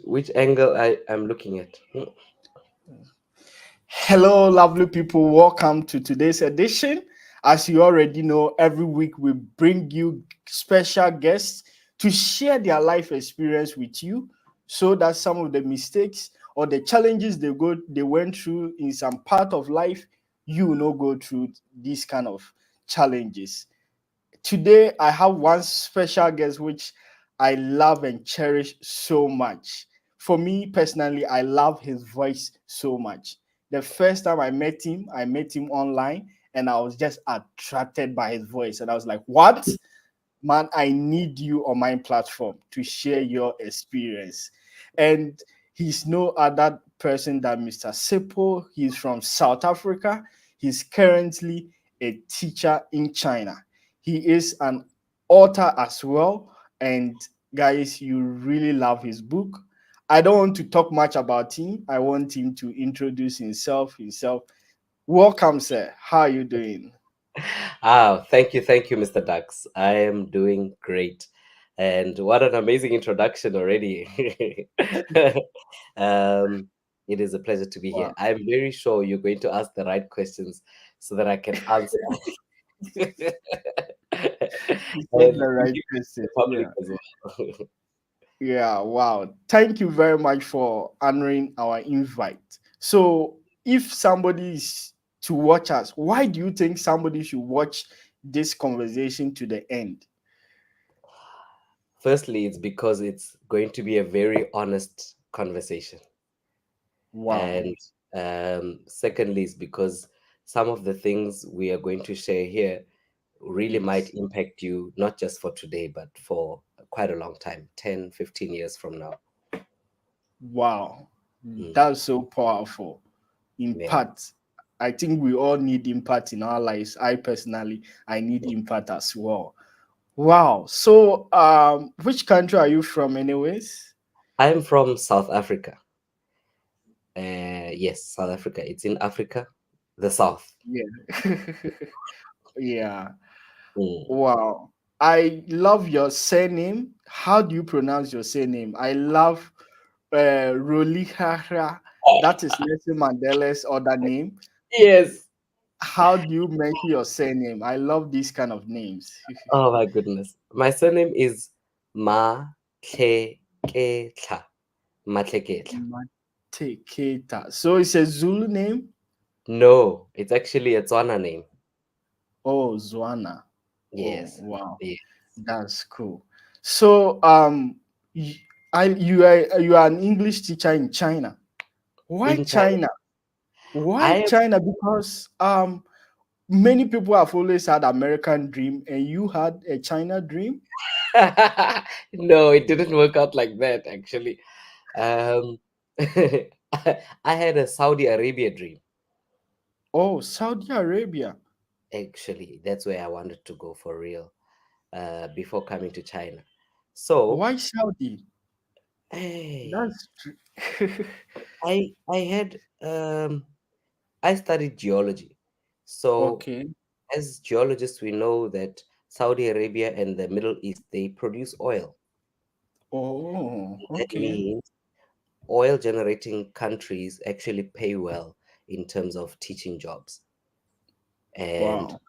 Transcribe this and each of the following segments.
Which angle I'm looking at? Hello, lovely people. Welcome to today's edition. As you already know, every week we bring you special guests to share their life experience with you so that some of the mistakes or the challenges they went through in some part of life, you will not go through these kind of challenges. Today I have one special guest which I love and cherish so much. For me personally, I love his voice so much. The first time I met him online and I was just attracted by his voice. And I was like, what? Man, I need you on my platform to share your experience. And he's no other person than Mr. Tshepo. He's from South Africa. He's currently a teacher in China. He is an author as well. And guys, you really love his book. I don't want to talk much about him. I want him to introduce himself. Welcome, sir. How are you doing? Thank you, Mr. Dax. I am doing great, and what an amazing introduction already. um, it is a pleasure to be here. Wow. I'm very sure you're going to ask the right questions so that I can answer You said and the right give question. the public Yeah. as well. Yeah, wow. Thank you very much for honoring our invite. So, if somebody is to watch us, why do you think somebody should watch this conversation to the end? Firstly, it's because it's going to be a very honest conversation. Wow. And secondly, is because some of the things we are going to share here really might Yes. impact you, not just for today, but for quite a long time, 10, 15 years from now. Wow. Mm, That's so powerful. yeah. Impact. I think we all need impact in our lives. I personally, I need impact as well. Wow. So, which country are you from, anyways? I'm from South Africa. Yes, South Africa. It's in Africa, the South. Yeah. Yeah. Mm. Wow. I love your surname. How do you pronounce your surname? I love Rolihara. That is Nelson Mandela's other name. Yes. How do you mention your surname? I love these kind of names. Oh my goodness. My surname is Matleketla. Matleketla. Mateketa. So it's a Zulu name? No, it's actually a Tswana name. Oh, Zwana. Oh, Yes. wow. Yeah. That's cool. So, y- you are an English teacher in China. Why In China. China? Why I China? Because many people have always had American dream, and you had a China dream. no, it didn't work out like that actually. Um, I had a Saudi Arabia dream. Oh, Saudi Arabia. Actually, that's where I wanted to go for real. Before coming to China. So, Why Saudi? hey, That's I had I studied geology. So, okay. as geologists, we know that Saudi Arabia and the Middle East they produce oil. Oh, That okay. means oil generating countries actually pay well in terms of teaching jobs. And Wow.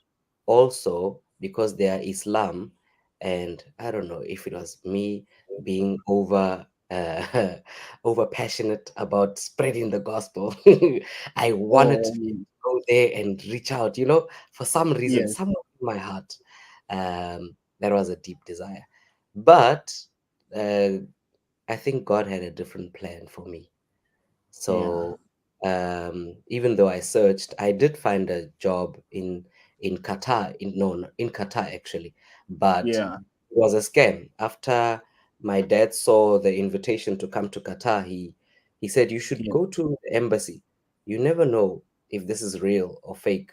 also because they are Islam, and I don't know if it was me being over passionate about spreading the gospel. I wanted Oh, to go there and reach out, you know, for some reason, yes. somewhere in my heart. That was a deep desire. But uh, I think God had a different plan for me. Yeah. So even though I searched, I did find a job in Qatar. In Qatar actually, but Yeah. it was a scam. After my dad saw the invitation to come to Qatar, he said you should Yeah. go to the embassy. You never know if this is real or fake.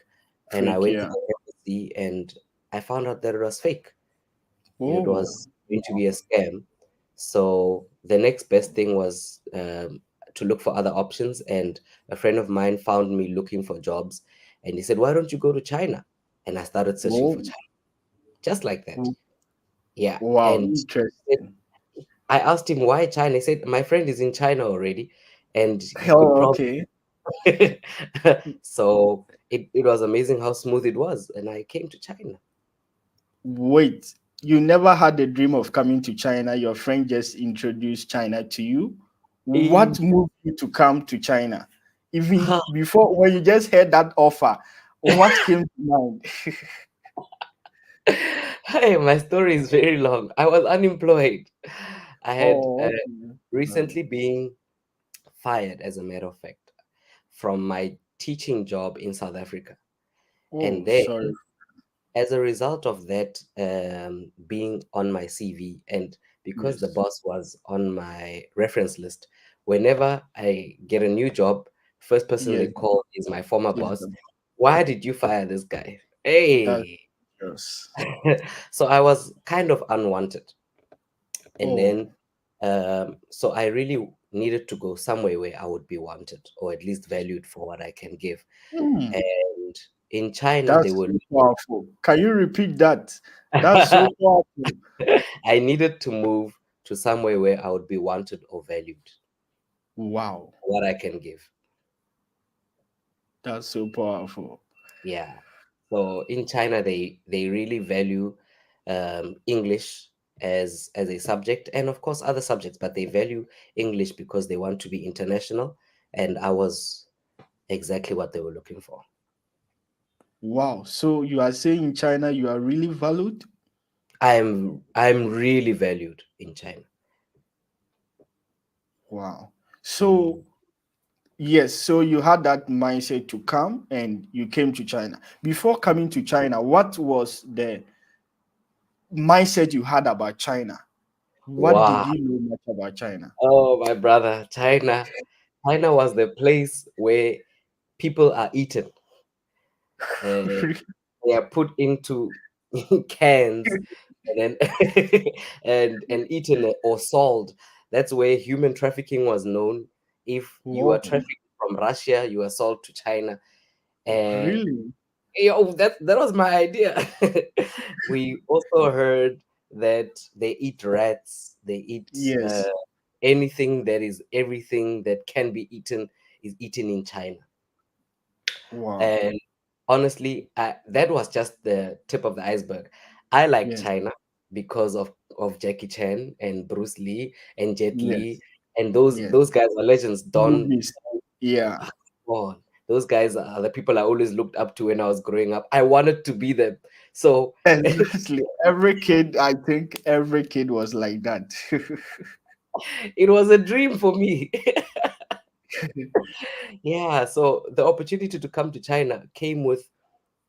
And I Fake. went to Yeah. the embassy and I found out that it was fake. It Oh. was going to be a scam. So the next best thing was to look for other options. And a friend of mine found me looking for jobs. And he said, "Why don't you go to China?" And I started searching for Oh. China, just like that. Yeah. Wow. And Interesting. I asked him why China. He said my friend is in China already, and he could Oh, probably. okay. So it was amazing how smooth it was, and I came to China. Wait, you never had a dream of coming to China. Your friend just introduced China to you. Eh, What moved you to come to China? Even before, when you just heard that offer, what came to mind? Hey, my story is very long. I was unemployed. I had Oh, okay. recently been fired, as a matter of fact, from my teaching job in South Africa. And Oh, then, sorry. as a result of that being on my CV, and because the Yes. boss was on my reference list, whenever I get a new job, first person they Yes. call is my former Yes. boss. Why did you fire this guy? That's Hey. yes. So I was kind of unwanted. And Oh. then, so I really needed to go somewhere where I would be wanted, or at least valued for what I can give. Hmm. And in China, they That's were so powerful. Can you repeat that? That's so powerful. I needed to move to somewhere where I would be wanted or valued, Wow. what I can give. That's so powerful. Yeah. So in China, they really value English as a subject, and of course other subjects, but they value English because they want to be international, and I was exactly what they were looking for. Wow. So you are saying in China you are really valued? I'm really valued in China. Wow. Mm. So yes, so you had that mindset to come and you came to China. Before coming to China, what was the mindset you had about China? What did Wow. you know much about China? Oh, my brother, China was the place where people are eaten. Uh, they are put into cans and then and eaten or sold. That's where human trafficking was known. If you Whoa, were trafficked from Russia, you were sold to China. Uh, really? that was my idea. We also heard that they eat rats. They eat Yes. anything that is everything that can be eaten is eaten in China. Wow. And honestly, that was just the tip of the iceberg. I like Yes. China because of Jackie Chan and Bruce Lee and Jet Li, Yes. and those Yes. those guys are legends. Don, Movies. Yeah. ah, come on, those guys are the people I always looked up to when I was growing up. I wanted to be them. So Exactly. Every kid, I think every kid was like that. it was a dream for me. Yeah, so the opportunity to come to China came with,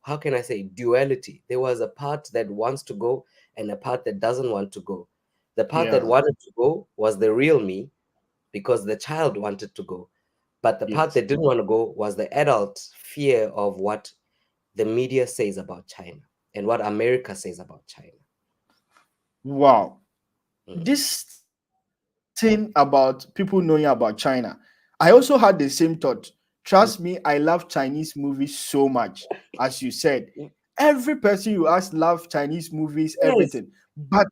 how can I say, duality. There was a part that wants to go and a part that doesn't want to go. The part that Yeah. wanted to go was the real me because the child wanted to go. But the part Yes. that didn't want to go was the adult fear of what the media says about China and what America says about China. Wow. Mm. This thing about people knowing about China, I also had the same thought. Trust me, I love Chinese movies so much. As you said, every person you ask love Chinese movies, everything. Yes. But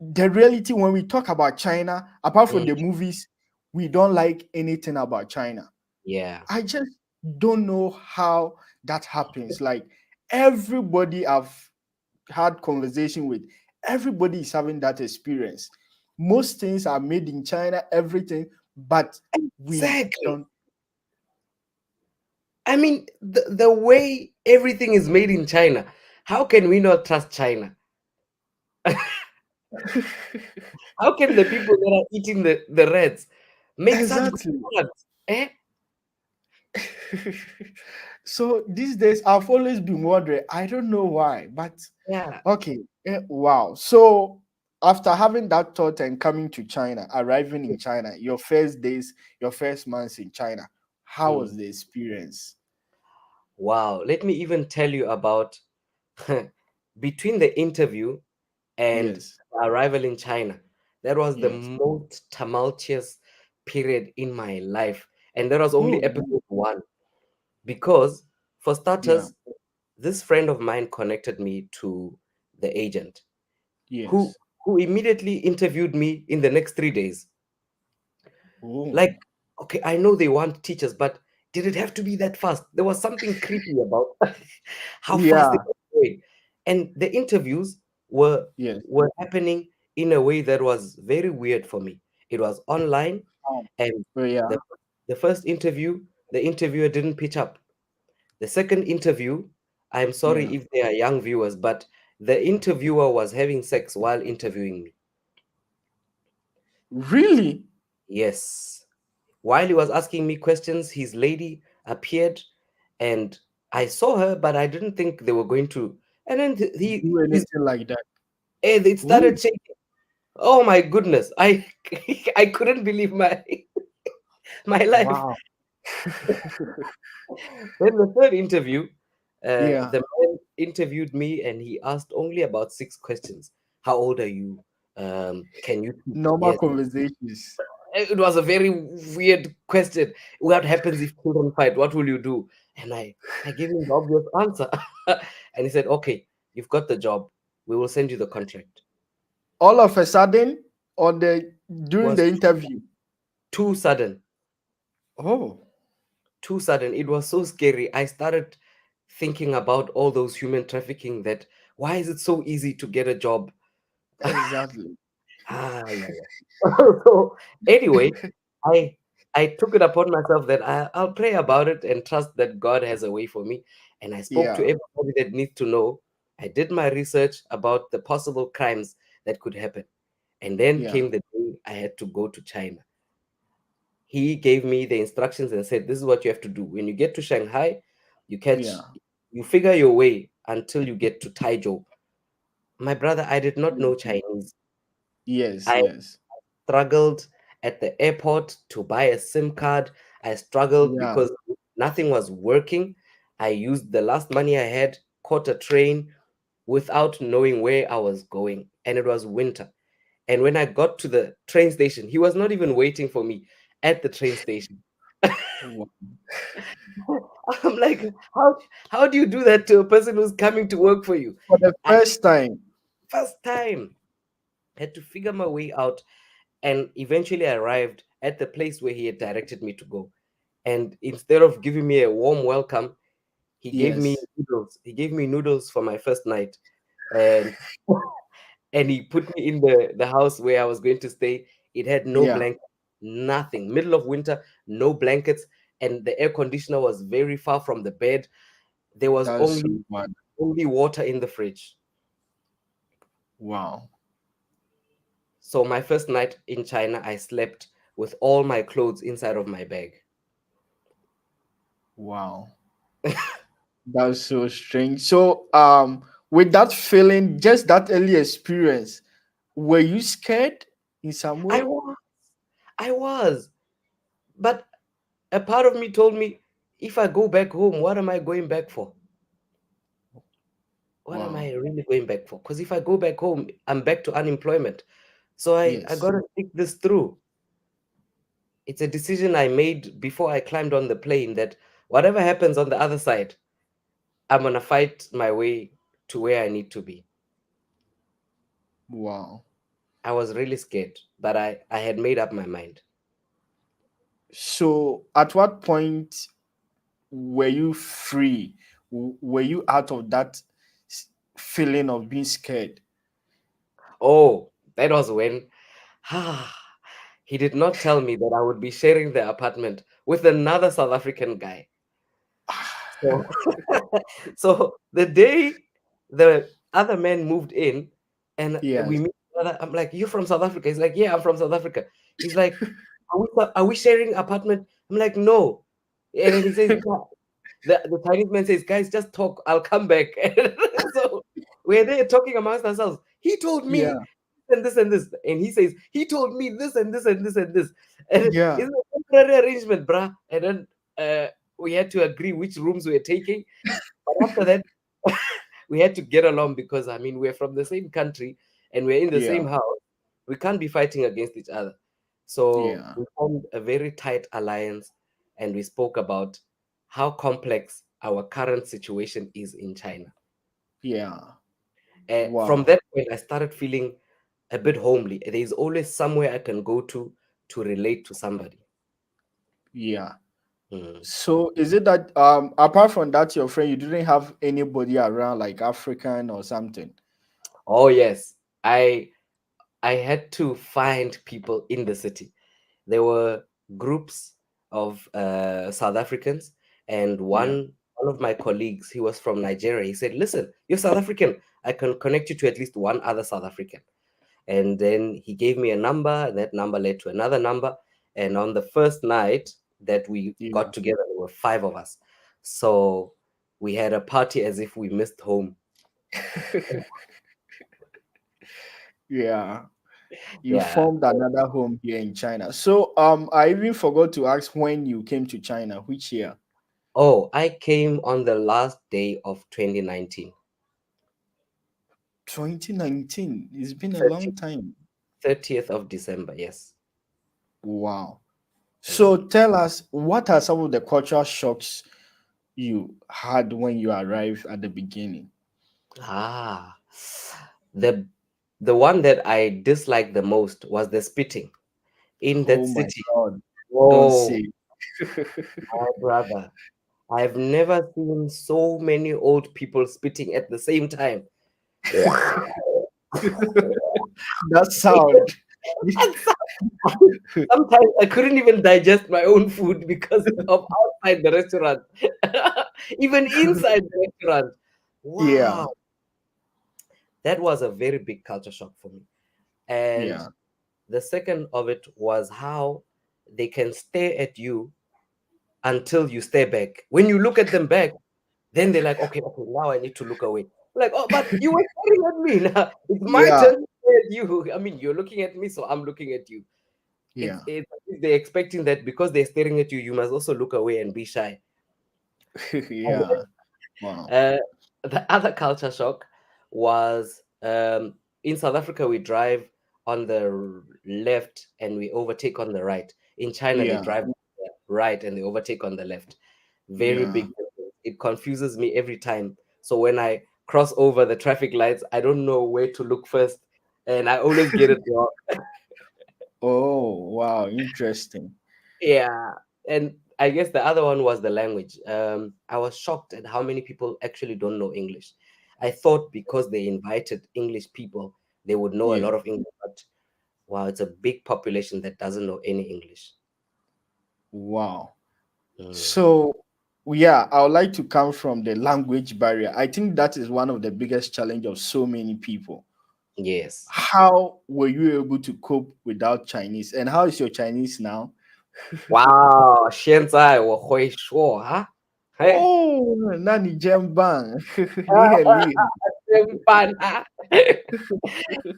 the reality when we talk about China, apart from Mm. the movies, we don't like anything about China. Yeah. I just don't know how that happens. Like everybody I've had conversation with, everybody is having that experience. Most things are made in China, everything, but we Exactly. don't. I mean, the way everything is made in China, how can we not trust China? How can the people that are eating the rats make such good Exactly. products? Eh? So these days, I've always been wondering. I don't know why, but Yeah. okay. Wow. So after having that thought and coming to China, arriving in China, your first days, your first months in China, how Mm. was the experience? Wow. Let me even tell you about between the interview and Yes. the arrival in China. That was the Yes. most tumultuous period in my life. And that was only Oh, episode one. Because, for yeah. starters, this friend of mine connected me to the agent who Yes. who immediately interviewed me in the next 3 days. Oh. Like, okay, I know they want teachers, but did it have to be that fast? There was something creepy about how fast Yeah. it was going. And the interviews were Yes. were happening in a way that was very weird for me. It was online, Oh. and Oh, yeah. the the first interview, the interviewer didn't pitch up. The second interview, I'm sorry Yeah. if they are young viewers, but the interviewer was having sex while interviewing me. Really? Yes. While he was asking me questions, his lady appeared, and I saw her, but I didn't think they were going to. And then Do anything like that? it Oh. started shaking. Oh my goodness! I I couldn't believe my my life. Wow. Then the third interview, Yeah. the man interviewed me, and he asked only about 6 questions. How old are you? Can you teach? Normal Yes. conversations. It was a very weird question. What happens if children fight? What will you do? And I gave him the obvious answer. And he said, okay, you've got the job. We will send you the contract. All of a sudden, on the It during was the interview. too sudden, Oh. too sudden. It was so scary. I started thinking about all those human trafficking that why is it so easy to get a job? Exactly. Yeah, yeah. So anyway, I I took it upon myself that I'll pray about it and trust that God has a way for me. And I spoke to Yeah. everybody that needs to know. I did my research about the possible crimes that could happen. And then Yeah. came the day I had to go to China. He gave me the instructions and said, this is what you have to do. When you get to Shanghai, Yeah. you figure your way until you get to Taizhou. My brother, I did not know Mhm. Chinese. Yes. I Yes. struggled at the airport to buy a SIM card. I struggled Yeah. because nothing was working. I used the last money I had, caught a train without knowing where I was going, and it was winter. And when I got to the train station, he was not even waiting for me at the train station. Wow. I'm like, how do you do that to a person who's coming to work for you? For the I first time. first time had to figure my way out, and eventually I arrived at the place where he had directed me to go. And instead of giving me a warm welcome, he gave me Yes. noodles. He gave me noodles for my first night, and and he put me in the house where I was going to stay. It had no Yeah. blanket, nothing. Middle of winter, no blankets, and the air conditioner was very far from the bed. There was That's so only water in the fridge. wow. So my first night in China, I slept with all my clothes inside of my bag. Wow. That's so strange. So, with that feeling, just that early experience, were you scared in some I way? was, I was, but a part of me told me, if I go back home, what am I going back for? What am I Wow. really going back for? Because if I go back home, I'm back to unemployment. So I Yes. gotta think this through. It's a decision I made before I climbed on the plane that whatever happens on the other side, I'm gonna fight my way to where I need to be. Wow. I was really scared, but I had made up my mind. So, at what point were you free? Were you out of that feeling of being scared? Oh, that was when he did not tell me that I would be sharing the apartment with another South African guy. So, so the day the other man moved in and we Yes. meet each other, I'm like, "You from South Africa?" He's like, "Yeah, I'm from South Africa." He's like, are we sharing apartment?" I'm like, "No." And then he says, "Yeah." The Chinese man says, "Guys, just talk. I'll come back." So we're there talking amongst ourselves. He told me Yeah. and this, and he says he told me this and this and this and this, and Yeah. it's a temporary arrangement, bruh. And then we had to agree which rooms we were taking. But after that, we had to get along because I mean we're from the same country and we're in the Yeah. same house. We can't be fighting against each other. So Yeah. we formed a very tight alliance, and we spoke about how complex our current situation is in China. Yeah. From Wow. that point, I started feeling a bit homely. There's always somewhere I can go to relate to somebody. Yeah. Mm. So is it that apart from that, your friend, you didn't have anybody around like African or something? Oh yes, I had to find people in the city. There were groups of South Africans, and Yeah. one of my colleagues, he was from Nigeria. He said, "Listen, you're South African. I can connect you to at least one other South African." And then he gave me a number, and that number led to another number. And on the first night that we Yeah. got together, there were five of us. So we had a party as if we missed home. Yeah. You Yeah. formed another home here in China. So I even forgot to ask when you came to China, which year? Oh, I came on the last day of 2019. 2019. It's been a 30 long time. 30th of December, yes. Wow. So Mm. tell us, what are some of the cultural shocks you had when you arrived at the beginning? Ah, the the one that I disliked the most was the spitting in that Oh my city. God. Don't Oh, say. my brother. I've never seen so many old people spitting at the same time. That sound. Sometimes I couldn't even digest my own food because of outside the restaurant, even inside the restaurant. Yeah. Wow, that was a very big culture shock for me. And Yeah. the second of it was how they can stare at you until you stare back. When you look at them back, then they're like, okay, okay, now I need to look away. Like, oh, but you were staring at me. Now it's my Yeah. turn to stare at you. I mean, you're looking at me, so I'm looking at you. Yeah. It's they're expecting that because they're staring at you, you must also look away and be shy. Yeah. Wow. Uh, the other culture shock was in South Africa, we drive on the left and we overtake on the right. In China, they Yeah. drive on the right and they overtake on the left. Very Yeah. big difference. It confuses me every time. So when I cross over the traffic lights, I don't know where to look first, and I always get it wrong. Oh, wow. Interesting. Yeah, and I guess the other one was the language. I was shocked at how many people actually don't know English. I thought because they invited English people, they would know a Yeah. lot of English, but wow, it's a big population that doesn't know any English. Wow. Mm, So, yeah, I would like to come from the language barrier. I think that is one of the biggest challenge of so many people. yes. How were you able to cope without Chinese? And how is your Chinese now? Wow, 现在我会说啊，嘿，Oh, 那你真棒，你很厉害。真棒啊。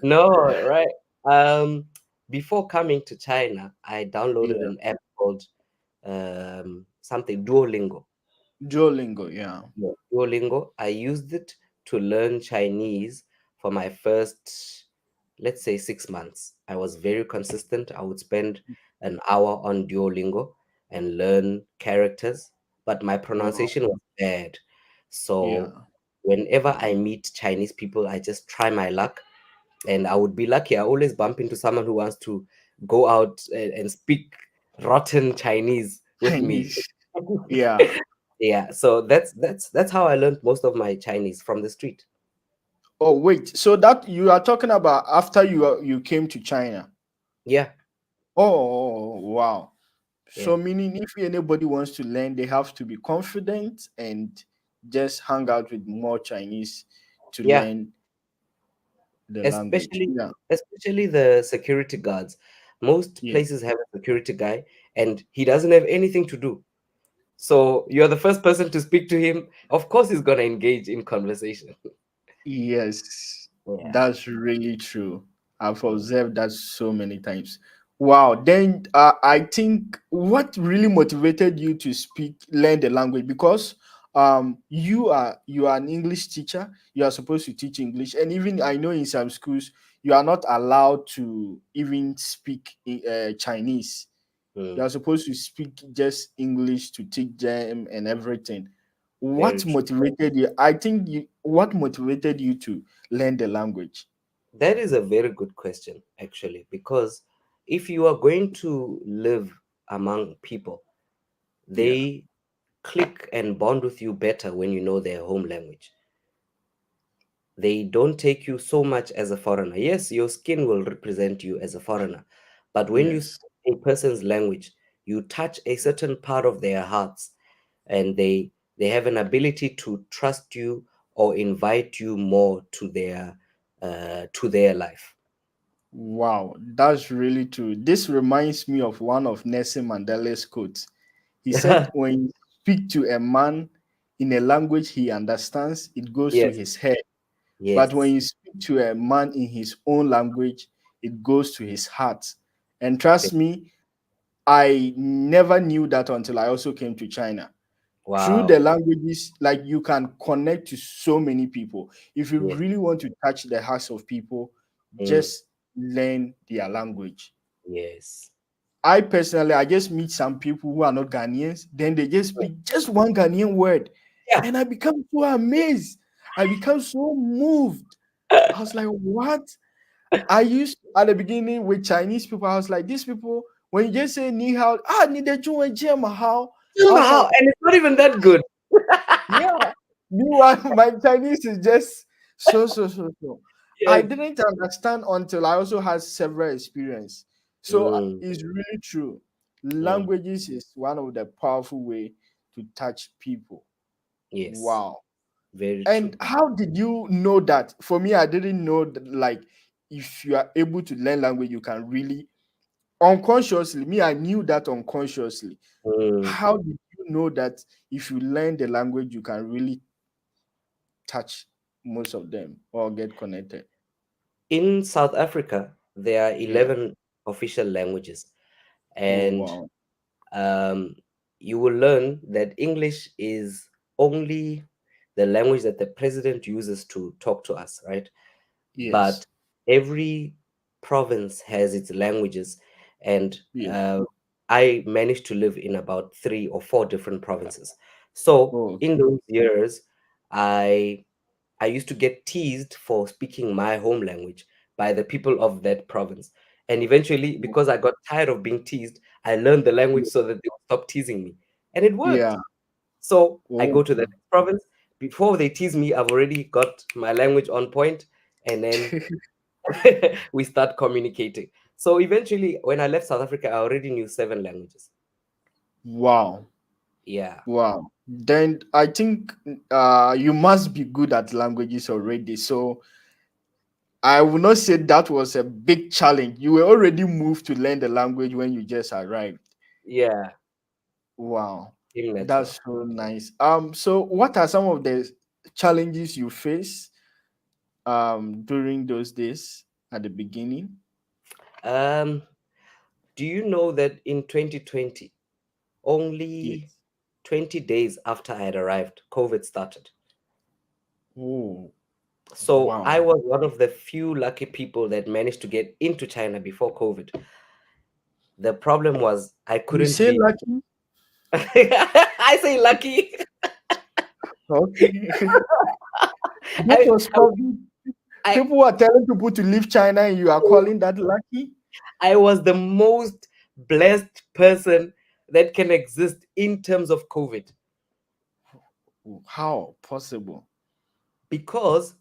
No, right. Um, Before coming to China, I downloaded Yeah, an app called something Duolingo. Duolingo. Yeah, Yeah. Duolingo. I used it to learn Chinese for my first, let's say, 6 months. I was very consistent. I would spend an hour on Duolingo and learn characters, but my wow. pronunciation was bad. So Yeah, whenever I meet Chinese people, I just try my luck, and I would be lucky. I always bump into someone who wants to go out and speak rotten Chinese with me. Chinese. Yeah. Yeah, so that's how I learned most of my Chinese from the street. Oh, wait. So that you are talking about after you came to China? Yeah, Oh, wow. yeah, So meaning if anybody wants to learn, they have to be confident and just hang out with more Chinese to yeah. learn the language. Especially Yeah. especially the security guards. Most Yeah. places have a security guy, and he doesn't have anything to do. So you're the first person to speak to him. Of course, he's gonna engage in conversation. Yes, Yeah. that's really true. I've Mm, observed that so many times. Wow. Then I think what really motivated you to learn the language because you are an English teacher. You are supposed to teach English, and even I know in some schools you are not allowed to even speak Chinese. You mm, are supposed to speak just English to teach them and everything. very What true. motivated you? I think what motivated you to learn the language? That is a very good question, actually, because if you are going to live among people, Yeah. they click and bond with you better when you know their home language. They don't take you so much as a foreigner. Yes, your skin will represent you as a foreigner, but when you Yes. speak a person's language, you touch a certain part of their hearts, and they have an ability to trust you or invite you more to their life. Wow, that's really true. This reminds me of one of Nelson Mandela's quotes. He said, when you speak to a man in a language he understands, it goes to Yes, his head. But when yes, you speak to a man in his own language, it goes to his heart. And trust me, I never knew that until I also came to China. Through the wow, languages, like you can connect to so many people. If you yes, really want to touch the hearts of people, mm, just learn their language. yes, I personally, I just meet some people who are not Ghanaians, then they just speak just one Ghanaian word, yeah. and I become so amazed. I become so moved. I was like, what? I used at the beginning with Chinese people, I was like, these people, when you just say ni hao, ni de zhong wen jie ma hao. I was Somehow, like, and it's not even that good. yeah. Meanwhile, my Chinese is just so. I Yes. didn't understand until I also had several experience. So Mm, it's really true. mm, Languages is one of the powerful way to touch people. yes, Wow. very And true. how did you know that? For me, I didn't know that, like, if you are able to learn language, you can really unconsciously. Me, I knew that unconsciously. Mm. How did you know that if you learn the language, you can really touch most of them or get connected? In South Africa, there are Yeah. 11 official languages, Oh and wow. um, you will learn that English is only the language that the president uses to talk to us, right? Yes. But every province has its languages, and Yeah. I managed to live in about 3 or 4 different provinces. So Oh, in those years, I I used to get teased for speaking my home language by the people of that province. And eventually, okay. because I got tired of being teased, I learned the language Yeah. so that they would stop teasing me. And it Yeah. worked. So I Oh, go to the next province. Before they tease me, I've already got my language on point, and then we start communicating. So eventually, when I left South Africa, I already knew 7 languages. wow. Yeah. Wow. Then I think you must be good at languages already. So I will not say that was a big challenge. You were already moved to learn the language when you just arrived. Yeah. Wow. Came natural. That's so nice. So what are some of the challenges you face during those days at the beginning? Um, do you know that in 2020, only Yes. 20 days after I had arrived, COVID started. Oh, So I wow. was one of the few lucky people that managed to get into China before COVID. The problem was I You couldn't say leave. lucky? I say lucky. Okay. This I, was COVID. I People were telling people to leave China and you are calling that lucky? I was the most blessed person that can exist in terms of COVID, How possible? because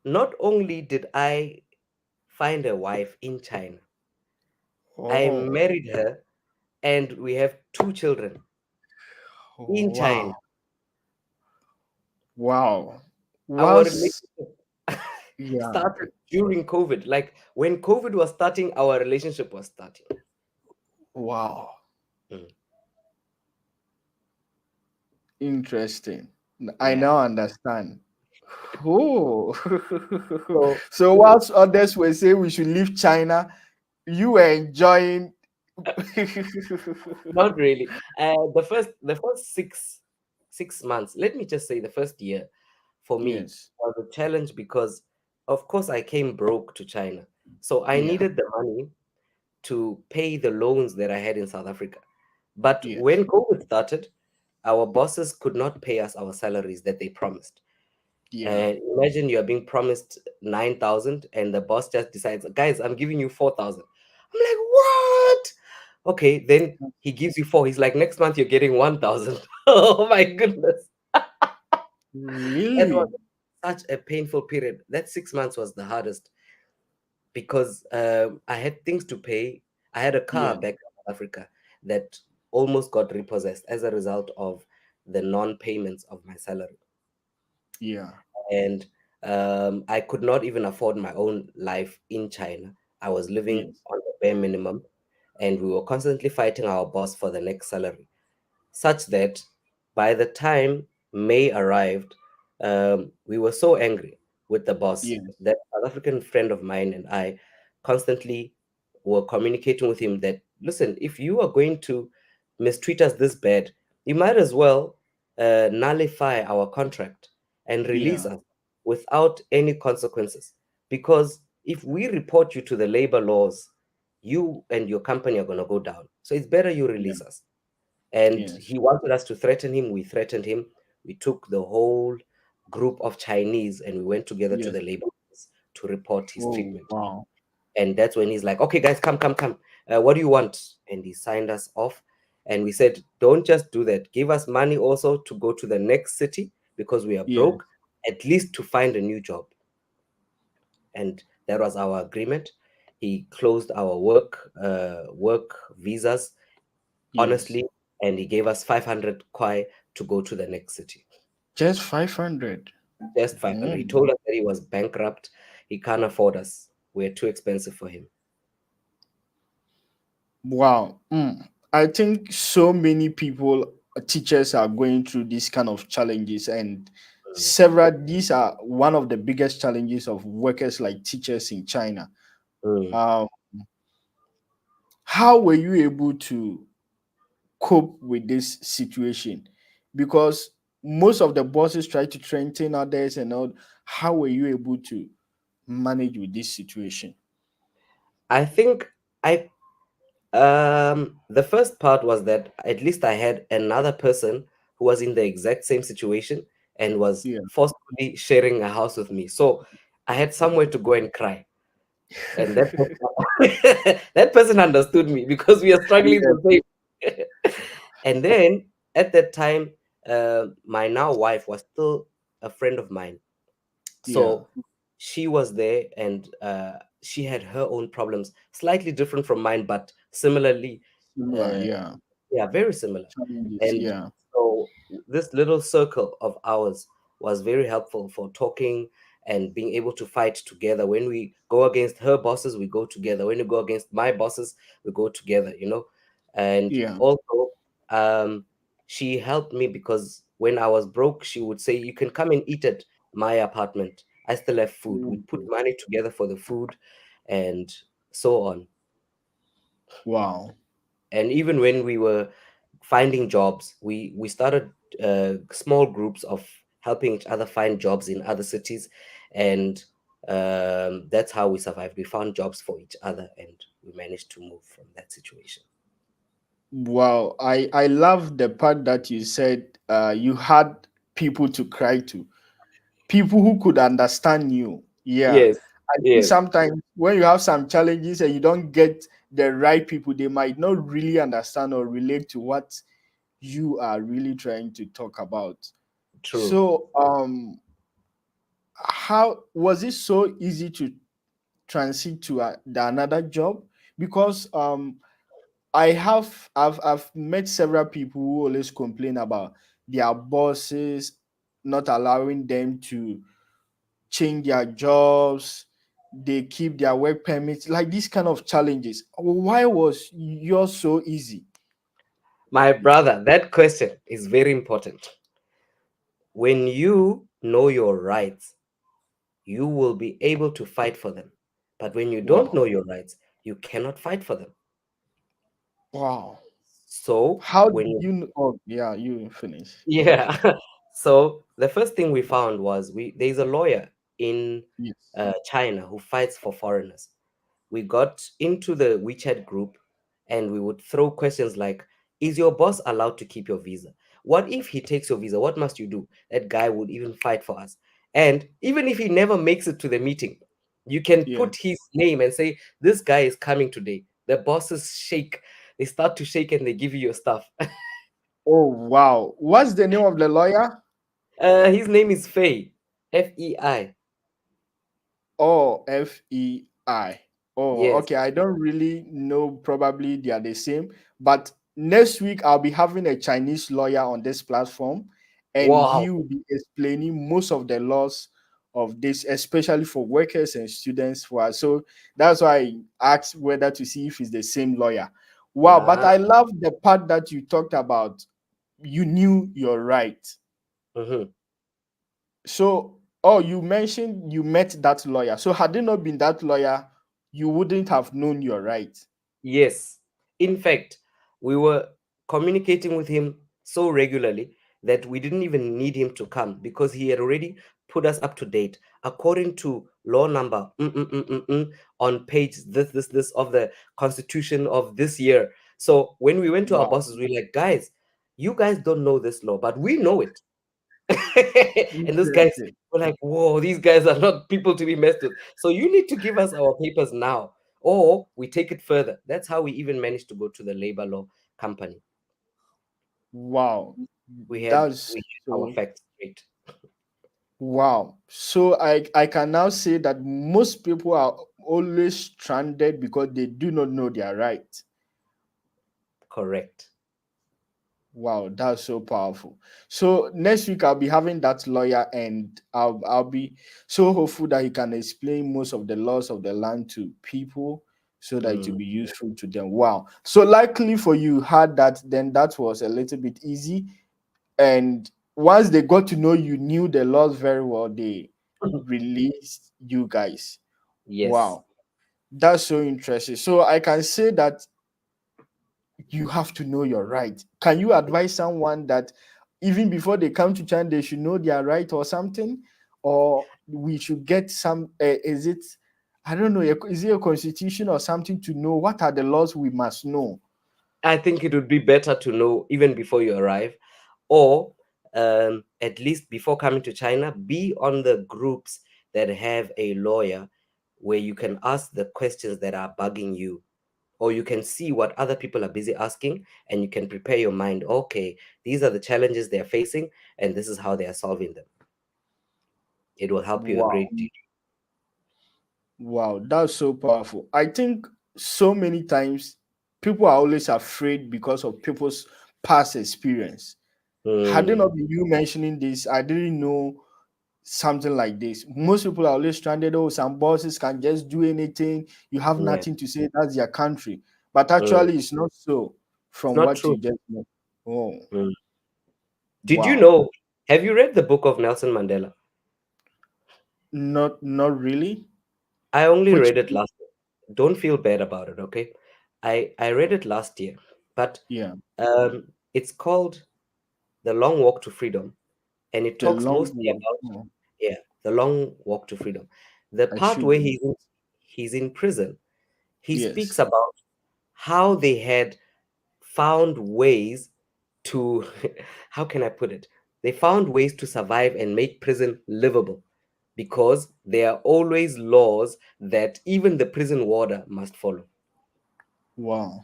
not only did I find a wife in China, I Oh, married her and we have 2 children in China. wow. Wow. Our Was, relationship yeah. started during COVID. Like when COVID was starting, our relationship was starting. Wow. Mm. Interesting. I Yeah. now understand. Oh. So So whilst others were saying we should leave China, you were enjoying. not really. The first 6 months, let me just say the first year for me Yes. was a challenge because of course I came broke to China. So I Yeah. needed the money to pay the loans that I had in South Africa. But Yes. when COVID started, our bosses could not pay us our salaries that they promised. Yeah. And imagine you are being promised 9,000 and the boss just decides, guys, I'm giving you 4,000. I'm like, what? Okay, then he gives you four. He's like, next month you're getting 1,000. Oh my goodness. That was Really? such a painful period. That 6 months was the hardest because I had things to pay. I had a car Yeah. back in South Africa that almost got repossessed as a result of the non-payments of my salary. Yeah. And I could not even afford my own life in China. I was living Yes. on the bare minimum, and we were constantly fighting our boss for the next salary, such that by the time May arrived, we were so angry with the boss Yes. that South African friend of mine and I constantly were communicating with him that, listen, if you are going to mistreat us this bad, you might as well nullify our contract and release Yeah. us without any consequences. Because if we report you to the labor laws, you and your company are going to go down. So it's better you Yeah. release us. And Yes. he wanted us to threaten him. We threatened him. We took the whole group of Chinese and we went together to Yes. the labor office to report his Oh, treatment. wow. And that's when he's like, okay, guys, come, come, come. What do you want? And he signed us off. And we said, don't just do that. Give us money also to go to the next city because we are Yes. broke, at least to find a new job. And that was our agreement. He closed our work visas Yes. honestly, and he gave us 500 kwai to go to the next city. Just 500. Just 500. He Mm. told us that he was bankrupt. He can't afford us. We're too expensive for him. Wow. Mm. I think so many people, teachers are going through these kind of challenges, and Mm. several, these are one of the biggest challenges of workers like teachers in China. Mm. Um, how were you able to cope with this situation? Because most of the bosses try to train others and all. How were you able to manage with this situation? I think I the first part was that at least I had another person who was in the exact same situation and was Yeah. forcefully sharing a house with me. So I had somewhere to go and cry. And that that person understood me because we are struggling Yeah. the same. And then at that time, my now wife was still a friend of mine, Yeah. so she was there, and she had her own problems, slightly different from mine, but similarly, Similar. uh, Yeah. yeah, very similar. Challenges. And Yeah. so this little circle of ours was very helpful for talking and being able to fight together. When we go against her bosses, we go together. When we go against my bosses, we go together, you know. And Yeah. also, um, she helped me because when I was broke, she would say, you can come and eat at my apartment. I still have food. We put Ooh. money together for the food and so on. Wow. And even when we were finding jobs, we started small groups of helping each other find jobs in other cities, and that's how we survived. We found jobs for each other, and we managed to move from that situation. Wow. I love the part that you said you had people to cry to, people who could understand you. Yeah. Yes, I think yes, sometimes when you have some challenges and you don't get the right people, they might not really understand or relate to what you are really trying to talk about. true. So, how was it so easy to transit to another job? Because I've met several people who always complain about their bosses not allowing them to change their jobs. They keep their work permits, like these kind of challenges. Why was yours so easy? My brother, that question is very important. When you know your rights, you will be able to fight for them. But when you don't Wow. know your rights, you cannot fight for them. Wow. So How did when you you oh yeah, you finish. yeah, so the first thing we found was there's a lawyer in Yes. China who fights for foreigners. We got into the WeChat group and we would throw questions like, is your boss allowed to keep your visa? What if he takes your visa? What must you do? That guy would even fight for us. And even if he never makes it to the meeting, you can Yeah. put his name and say, this guy is coming today. The bosses shake. They start to shake and they give you your stuff. Oh wow. What's the name of the lawyer? His name is Fei. Fei. Oh, FEI. Oh, Yes. okay. I don't really know. Probably they are the same. But next week, I'll be having a Chinese lawyer on this platform, and he Wow. will be explaining most of the laws of this, especially for workers and students. For us. So that's why I asked whether to see if it's the same lawyer. Wow. But Ah, I love the part that you talked about. You knew you're right. mhm. So, oh, you mentioned you met that lawyer. So, had it not been that lawyer, you wouldn't have known your right. Yes. In fact, we were communicating with him so regularly that we didn't even need him to come because he had already put us up to date according to law number on page this of the constitution of this year. So when we went to our Wow, bosses, we were like, guys, you guys don't know this law, but we know it. And those guys interesting. were like, whoa, these guys are not people to be messed with. So you need to give us our papers now, or we take it further. That's how we even managed to go to the labor law company. Wow, We had that's we had our so facts straight. wow. So I can now say that most people are always stranded because they do not know their right. Correct. Wow, that's so powerful. So next week I'll be having that lawyer, and I'll be so hopeful that he can explain most of the laws of the land to people so that it will Mm. be useful to them. Wow. So likely for you had that, then that was a little bit easy. And once they got to know you knew the laws very well, they released you guys. Yes. Wow. That's so interesting. So I can say that you have to know your right. Can you advise someone that even before they come to China, they should know their right or something? Or we should get some, is it, I don't know, is it a constitution or something to know what are the laws we must know? I think it would be better to know even before you arrive, or at least before coming to China, be on the groups that have a lawyer where you can ask the questions that are bugging you, or you can see what other people are busy asking and you can prepare your mind. Okay, these are the challenges they're facing, and this is how they are solving them. It will help you a Wow. great deal. Wow, that's so powerful. I think so many times people are always afraid because of people's past experience. Had it Mm, not been you mentioning this, I didn't know something like this. Most people are always stranded. Oh, some bosses can just do anything. You have yeah. nothing to say. That's their country. But Mm, actually, it's not so it's from not what you true. just know. Oh, Mm. Did you wow. know? Have you read the book of Nelson Mandela? Not really. I only Which read it last year. Don't feel bad about it, okay? I read it last year, but yeah, it's called The Long Walk to Freedom, and it the talks long mostly walk. about, Oh, yeah, the long walk to freedom. The I part should where read. he's in prison, he speaks Yes. about how they had found ways to how can I put it? They found ways to survive and make prison livable because there are always laws that even the prison warder must follow. Wow.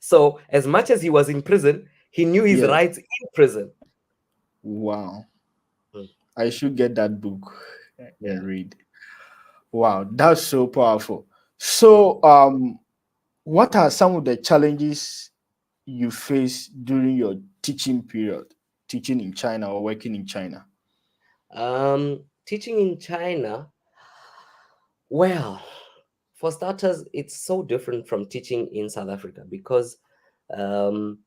So, as much as he was in prison, he knew his Yes. rights in prison. Wow. Mm. I should get that book and Yeah. read. Wow, that's so powerful. So, what are some of the challenges you face during your teaching period, teaching in China or working in China? Teaching in China, well, for starters, it's so different from teaching in South Africa because um,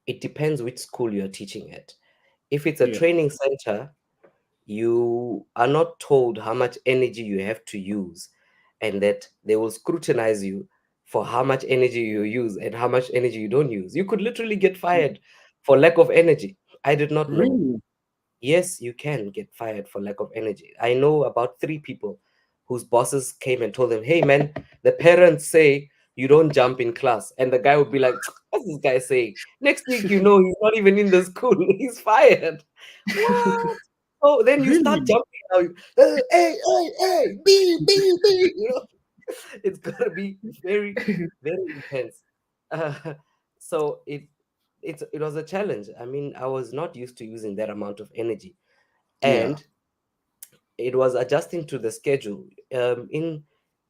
it depends which school you're teaching at. If it's a Yeah. training center, you are not told how much energy you have to use, and that they will scrutinize you for how much energy you use and how much energy you don't use. You could literally get fired for lack of energy. I did not know. Really? Yes, you can get fired for lack of energy. I know about three people whose bosses came and told them, hey man, the parents say you don't jump in class. And the guy would be like, what's this guy saying? Next week, he's not even in the school. He's fired. What? So then you start Really? jumping now. Hey, hey, hey, be, it's gonna be very, very intense. Uh, so it was a challenge. I mean, I was not used to using that amount of energy, Yeah. and it was adjusting to the schedule.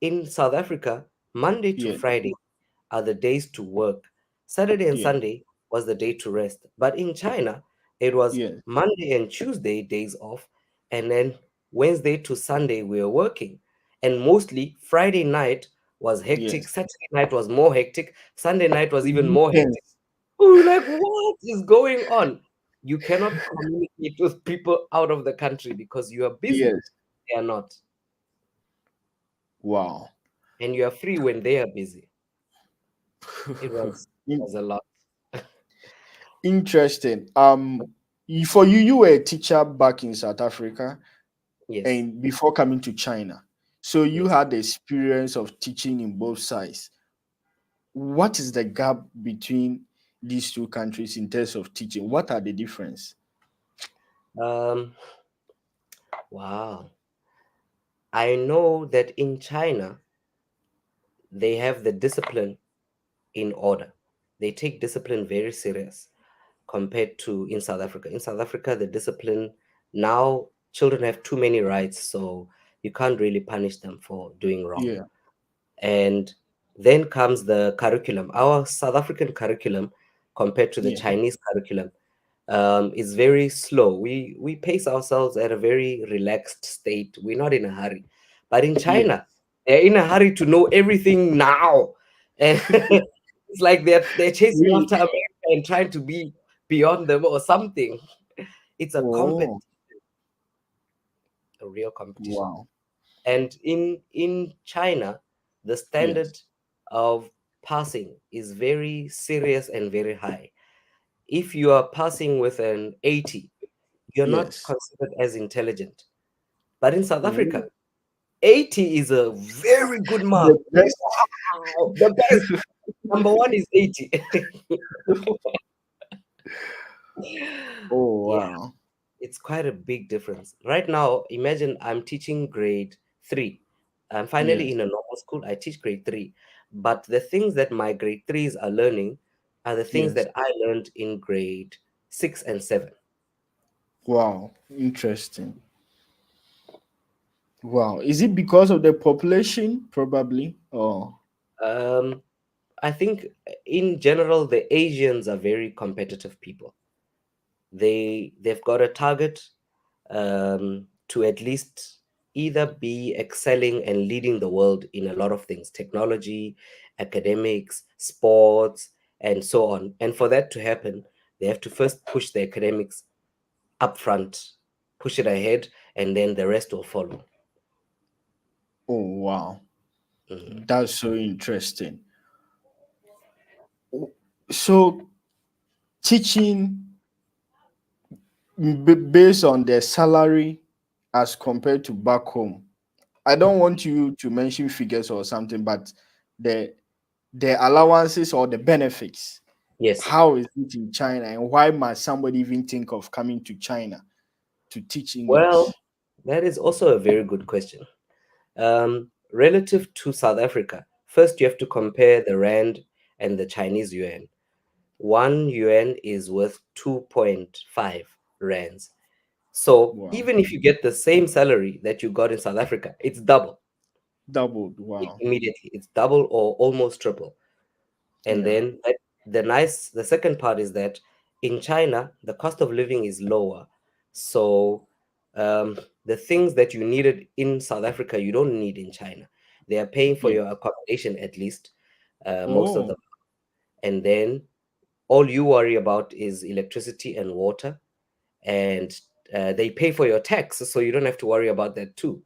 In South Africa, Monday to Yeah. Friday are the days to work. Saturday and Yeah. Sunday was the day to rest. But in China, it was Yeah. Monday and Tuesday days off, and then Wednesday to Sunday we were working. And mostly Friday night was hectic, Yes. Saturday night was more hectic, Sunday night was even more hectic. Intense. We were like, what is going on? You cannot communicate with people out of the country because you are busy. Yes. They are not. Wow. And you are free when they are busy. It In- was a lot. Interesting. For you, you were a teacher back in South Africa Yes, and before coming to China. So you yes. had the experience of teaching in both sides. What is the gap between these two countries in terms of teaching? What are the difference? Um, wow. I know that in China, they have the discipline in order. They take discipline very serious compared to in South Africa. In South Africa, the discipline now children have too many rights, so you can't really punish them for doing wrong. Yeah. And then comes the curriculum. Our South African curriculum compared to the Yeah. Chinese curriculum is very slow. We pace ourselves at a very relaxed state. We're not in a hurry. But in Yeah. China, they're in a hurry to know everything now. And it's like they're chasing Really? after America and trying to be beyond them or something. It's Oh, a real competition. wow. And in China, the Yes. standard of passing is very serious and very high. If you are passing with an 80, you're not Yes. considered as intelligent. But in South Oh, Africa, 80 is a very good mark. the best. Wow, the best. Number one is 80. Oh, Yeah, wow. it's quite a big difference. Right now, imagine I'm teaching grade three. I'm finally Yes. in a normal school. I teach grade three. But the things that my grade threes are learning are the things Yes. that I learned in grade six and seven. Wow. Interesting. Wow. Is it because of the population, probably? Oh, Um, I think in general, the Asians are very competitive people. They've got a target to at least either be excelling and leading the world in a lot of things, technology, academics, sports, and so on. And for that to happen, they have to first push the academics up front, push it ahead, and then the rest will follow. oh, wow. Mhm. That's so interesting. So, teaching based on their salary as compared to back home. I don't want you to mention figures or something, but the the allowances or the benefits. Yes. How is it in China, and why must somebody even think of coming to China to teach Well, English? that is also a very good question. Relative to South Africa, first you have to compare the rand and the Chinese yuan. One yuan is worth 2.5 rands. So Wow, even if you get the same salary that you got in South Africa, it's double doubled. Wow, immediately. It's double or almost triple. And yeah, then the second part is that in China, the cost of living is lower. So the things that you needed in South Africa, you don't need in China. They are paying for yeah. your accommodation at least, most of Oh, them. And then all you worry about is electricity and water, and they pay for your tax, so you don't have to worry about that too.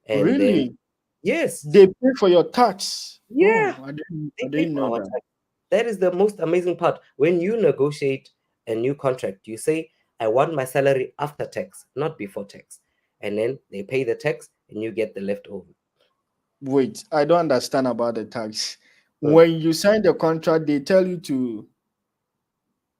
And then, really? yes, They pay for your tax? yeah, Oh, I didn't. I they pay didn't for know our that. tax. That is the most amazing part. When you negotiate a new contract, you say, I want my salary after tax, not before tax. And then they pay the tax and you get the leftover. Wait, I don't understand about the tax. Mm. When you sign the contract, they tell you to.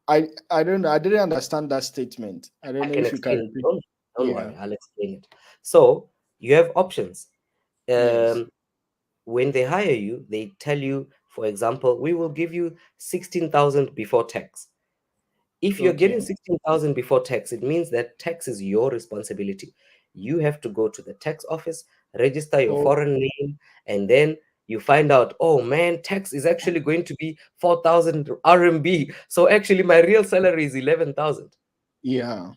I don't. I didn't understand that statement. I don't I know can if you can explain. repeat. Don't, Don't Yeah. worry, I'll explain it. So you have options. Yes. Um, when they hire you, they tell you, for example, we will give you 16,000 before tax. If you're getting Okay. 16,000 before tax, it means that tax is your responsibility. You have to go to the tax office, register your Oh, foreign name, and then you find out, oh man, tax is actually going to be 4,000 RMB. So actually, my real salary is 11,000. yeah.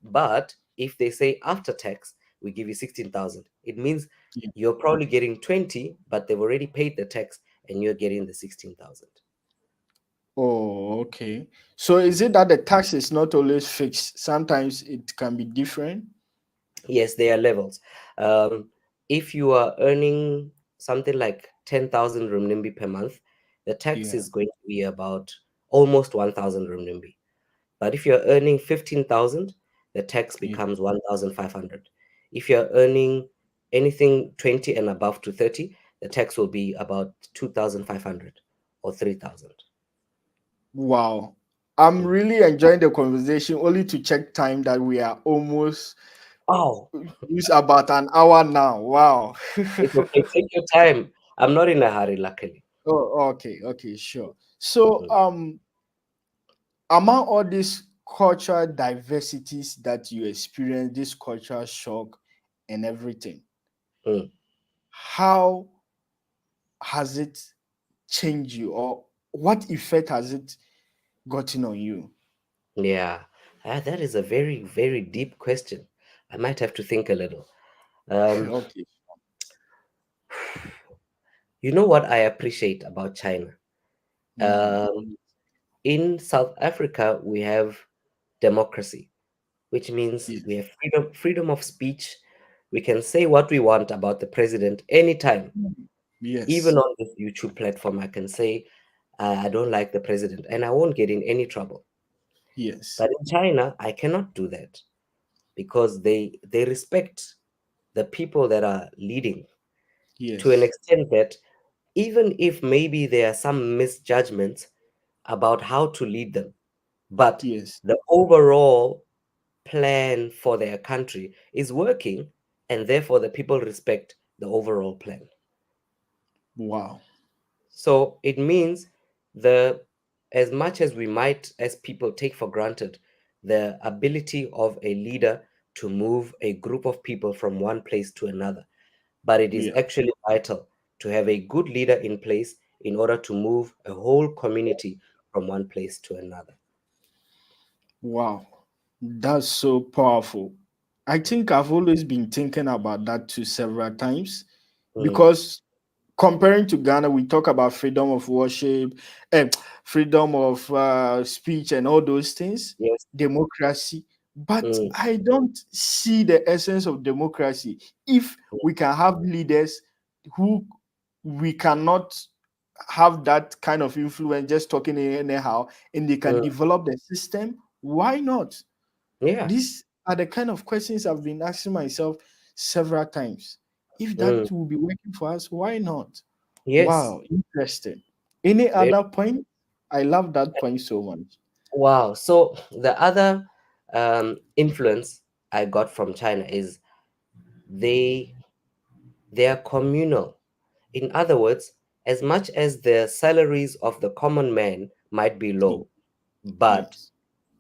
But if they say after tax, we give you 16,000, it means Yeah. you're probably getting 20, but they've already paid the tax and you're getting the 16,000. Oh, okay. So is it that the tax is not always fixed? Sometimes it can be different. Yes, there are levels. Um, if you are earning something like 10,000 renminbi per month, the tax Yeah. is going to be about almost 1,000 renminbi. But if you're earning 15,000, the tax Yeah. becomes 1,500. If you're earning anything 20 and above to 30, the tax will be about 2,500 or 3,000. Wow. I'm Mm. really enjoying the conversation only to check time that we are almost Oh, use about an hour now. Wow. it's okay. Take your time. I'm not in a hurry, luckily. Oh, okay, okay, sure. So, Mm, among all these cultural diversities that you experience, this cultural shock and everything, mm. how has it changed you, or what effect has it gotten on you? Yeah, that is a very, very deep question. I might have to think a little. Um, Okay. you know what I appreciate about China? Mm, Um, in South Africa, we have democracy, which means we yes. have freedom of speech. We can say what we want about the president anytime. Even Yes. on this YouTube platform, I can say I don't like the president, and I won't get in any trouble. Yes. But in China, I cannot do that because they respect the people that are leading to an Yes. extent that even if maybe there are some misjudgments about how to lead them, but Yes. the overall plan for their country is working, and therefore the people respect the overall plan. Wow. So it means the as much as we might as people take for granted the ability of a leader to move a group of people from one place to another, but it is Yeah. actually vital to have a good leader in place in order to move a whole community from one place to another. Wow. That's so powerful. I think I've always been thinking about that too several times Mm, because comparing to Ghana, we talk about freedom of worship, and freedom of speech, and all those things, yes. democracy. But Mm, I don't see the essence of democracy if we can have leaders who we cannot have that kind of influence just talking anyhow and they can mm, develop the system. Why not? yeah. These are the kind of questions I've been asking myself several times. If Mm, that will be working for us, why not? yes. Wow, interesting. Any Very other point? I love that point so much. wow. So the other influence I got from China is they they are communal. In other words, as much as the salaries of the common man might be Ye- low, but Yes.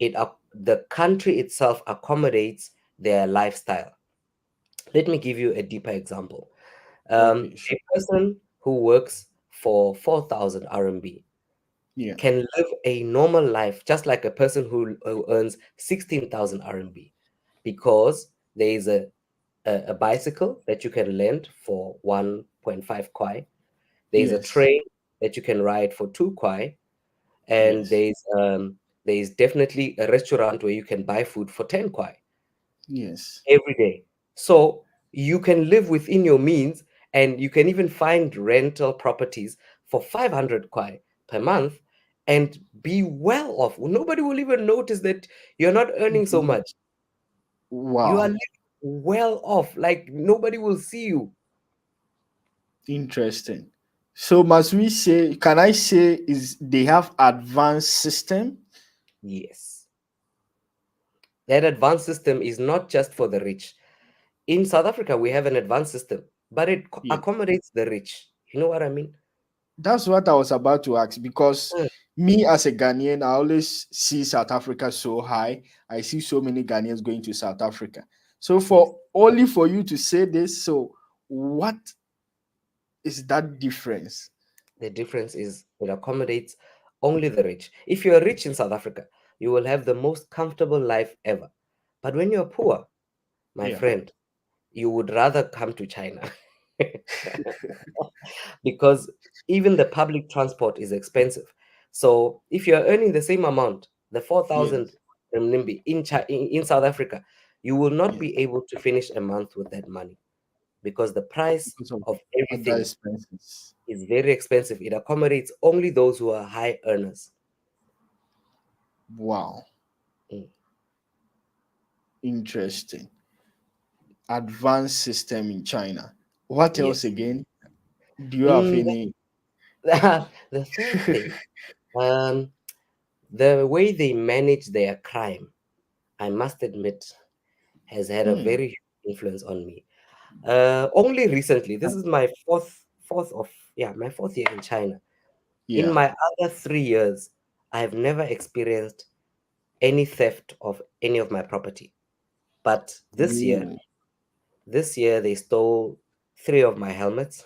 the country itself accommodates their lifestyle. Let me give you a deeper example. Okay, sure. A person who works for 4,000 RMB Yeah. can live a normal life just like a person who earns 16,000 RMB because there is a bicycle that you can lend for 1.5 kwai. There's a Yes. train that you can ride for 2 kwai, and Yes. there's definitely a restaurant where you can buy food for 10 kwai Yes. every day. So you can live within your means, and you can even find rental properties for 500 kwai per month and be well off. Nobody will even notice that you're not earning so Mhm. much. You are Wow. living well off, like nobody will see you. Interesting. So must we say, can I say is they have advanced system? Yes. That advanced system is not just for the rich. In South Africa, we have an advanced system, but it Yeah. accommodates the rich. You know what I mean? That's what I was about to ask because Mm, me as a Ghanaian, I always see South Africa so high. I see so many Ghanaians going to South Africa. So yes. for only for you to say this, so what is that difference? The difference is it accommodates only the rich. If you're rich in South Africa, you will have the most comfortable life ever. But when you're poor, my Yeah. friend, you would rather come to China because even the public transport is expensive. So if you're earning the same amount, the 4,000 Yes. renminbi in South Africa, you will not Yeah. be able to finish a month with that money because the price Because of of other everything expenses. is very expensive. It accommodates only those who are high earners. Wow. Mm, Interesting. Advanced system in China. What else yes. again? Do you have Mm, any? the third thing, um, the way they manage their crime, I must admit, has had a Hmm. very huge influence on me. Only recently, this is my my fourth year in China. In Yeah. my other 3 years, I have never experienced any theft of any of my property. But Ooh. this year they stole three of my helmets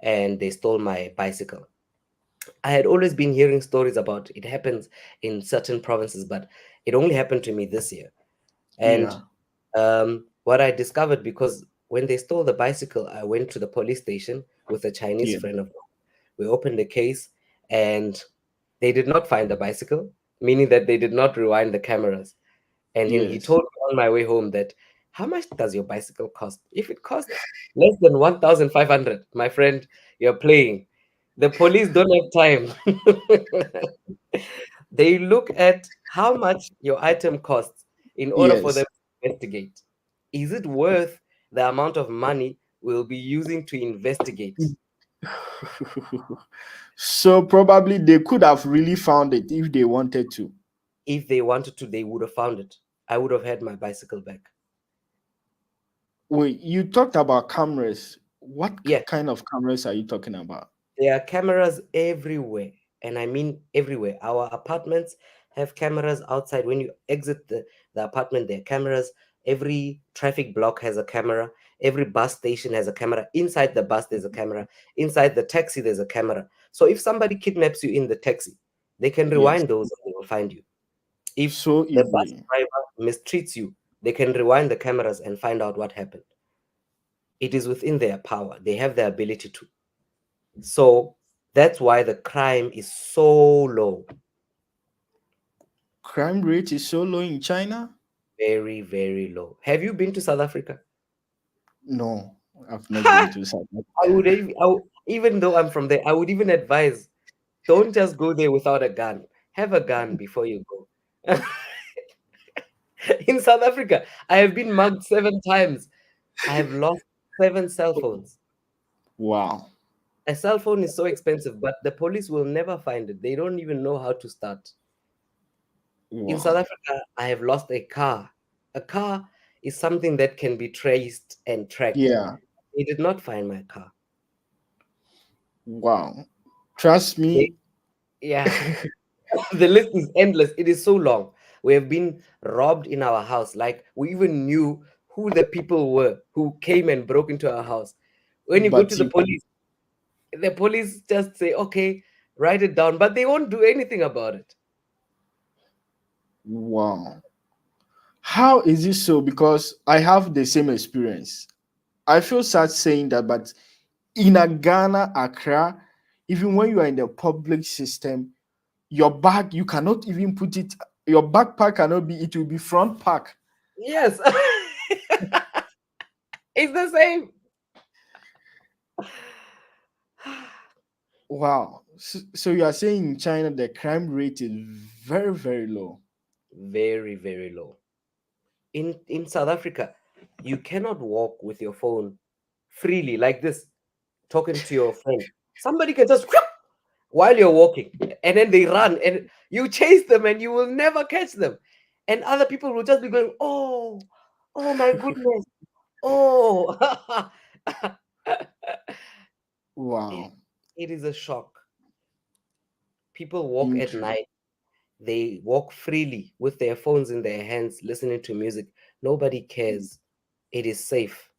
and they stole my bicycle. I had always been hearing stories about it happens in certain provinces, but it only happened to me this year. And Yeah. what I discovered, because when they stole the bicycle, I went to the police station with a Chinese Yeah. friend of mine. We opened the case and they did not find the bicycle, meaning that they did not rewind the cameras. And then he Yes. told me on my way home that, how much does your bicycle cost? If it costs less than 1,500, my friend, you're playing. The police don't have time. They look at how much your item costs in order for them Yes. to investigate. Is it worth the amount of money we'll be using to investigate? So probably they could have really found it if they wanted to. If they wanted to, they would have found it. I would have had my bicycle back. Wait, you talked about cameras. What Yeah, kind of cameras are you talking about? there are cameras everywhere, and I mean everywhere. Our apartments have cameras outside. When you exit the apartment, there are cameras. Every traffic block has a camera. Every bus station has a camera. Inside the bus, there's a camera. Inside the taxi, there's a camera. So if somebody kidnaps you in the taxi, they can Yes. rewind those and they will find you. If So the bus easily. driver mistreats you, they can rewind the cameras and find out what happened. It is within their power. They have the ability to. So that's why the crime is so low, Crime rate is so low in China? very, very low. Have you been to South Africa? No, I've not been I to South would, Africa. even though I'm from there, I would even advise don't just go there without a gun. Have a gun before you go. In South Africa, I have been mugged 7 times. I have lost 7 cell phones. Wow. A cell phone is so expensive, but the police will never find it. They don't even know how to start. In South Wow. Africa, I have lost a car. A car is something that can be traced and tracked. Yeah. They did not find my car. Wow. Trust They, me. yeah, the list is endless. It is so long. We have been robbed in our house. Like we even knew who the people were who came and broke into our house. When you go to But you, the police just say, okay, write it down, but they won't do anything about it. wow. How is it so? Because I have the same experience. I feel sad saying that, but in a Ghana, Accra, even when you are in the public system, your bag, you cannot even put it, your backpack cannot be, it will be front pack. Yes, it's the same. Wow. So you are saying in China the crime rate is very, very low. Very, very low. In South Africa, you cannot walk with your phone freely like this, talking to your friend. Somebody can just while you're walking, and then they run, and you chase them, and you will never catch them. and other people will just be going, "Oh, oh my goodness, oh." it, Wow. it is a shock. People walk at Interesting. night, they walk freely with their phones in their hands, listening to music. Nobody cares. It is safe.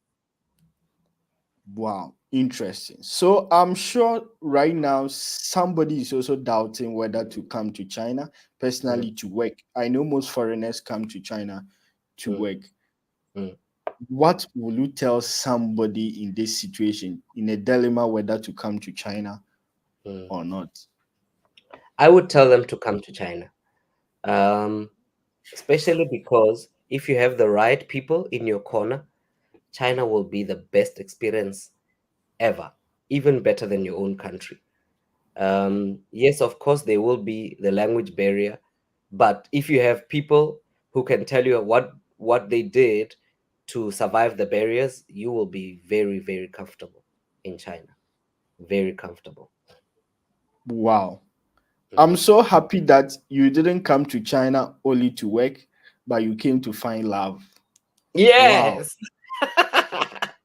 Wow, interesting. So I'm sure right now somebody is also doubting whether to come to China Mm, personally to work. I know most foreigners come to China to mm, work. mm, What will you tell somebody in this situation, in a dilemma whether to come to China mm. or not? I would tell them to come to China, um, especially because if you have the right people in your corner, China will be the best experience ever, even better than your own country. Yes, of course, there will be the language barrier, but if you have people who can tell you what they did to survive the barriers, you will be very, very comfortable in China. Very comfortable. Wow. Mm. I'm so happy that you didn't come to China only to work, but you came to find love. Wow. Yes.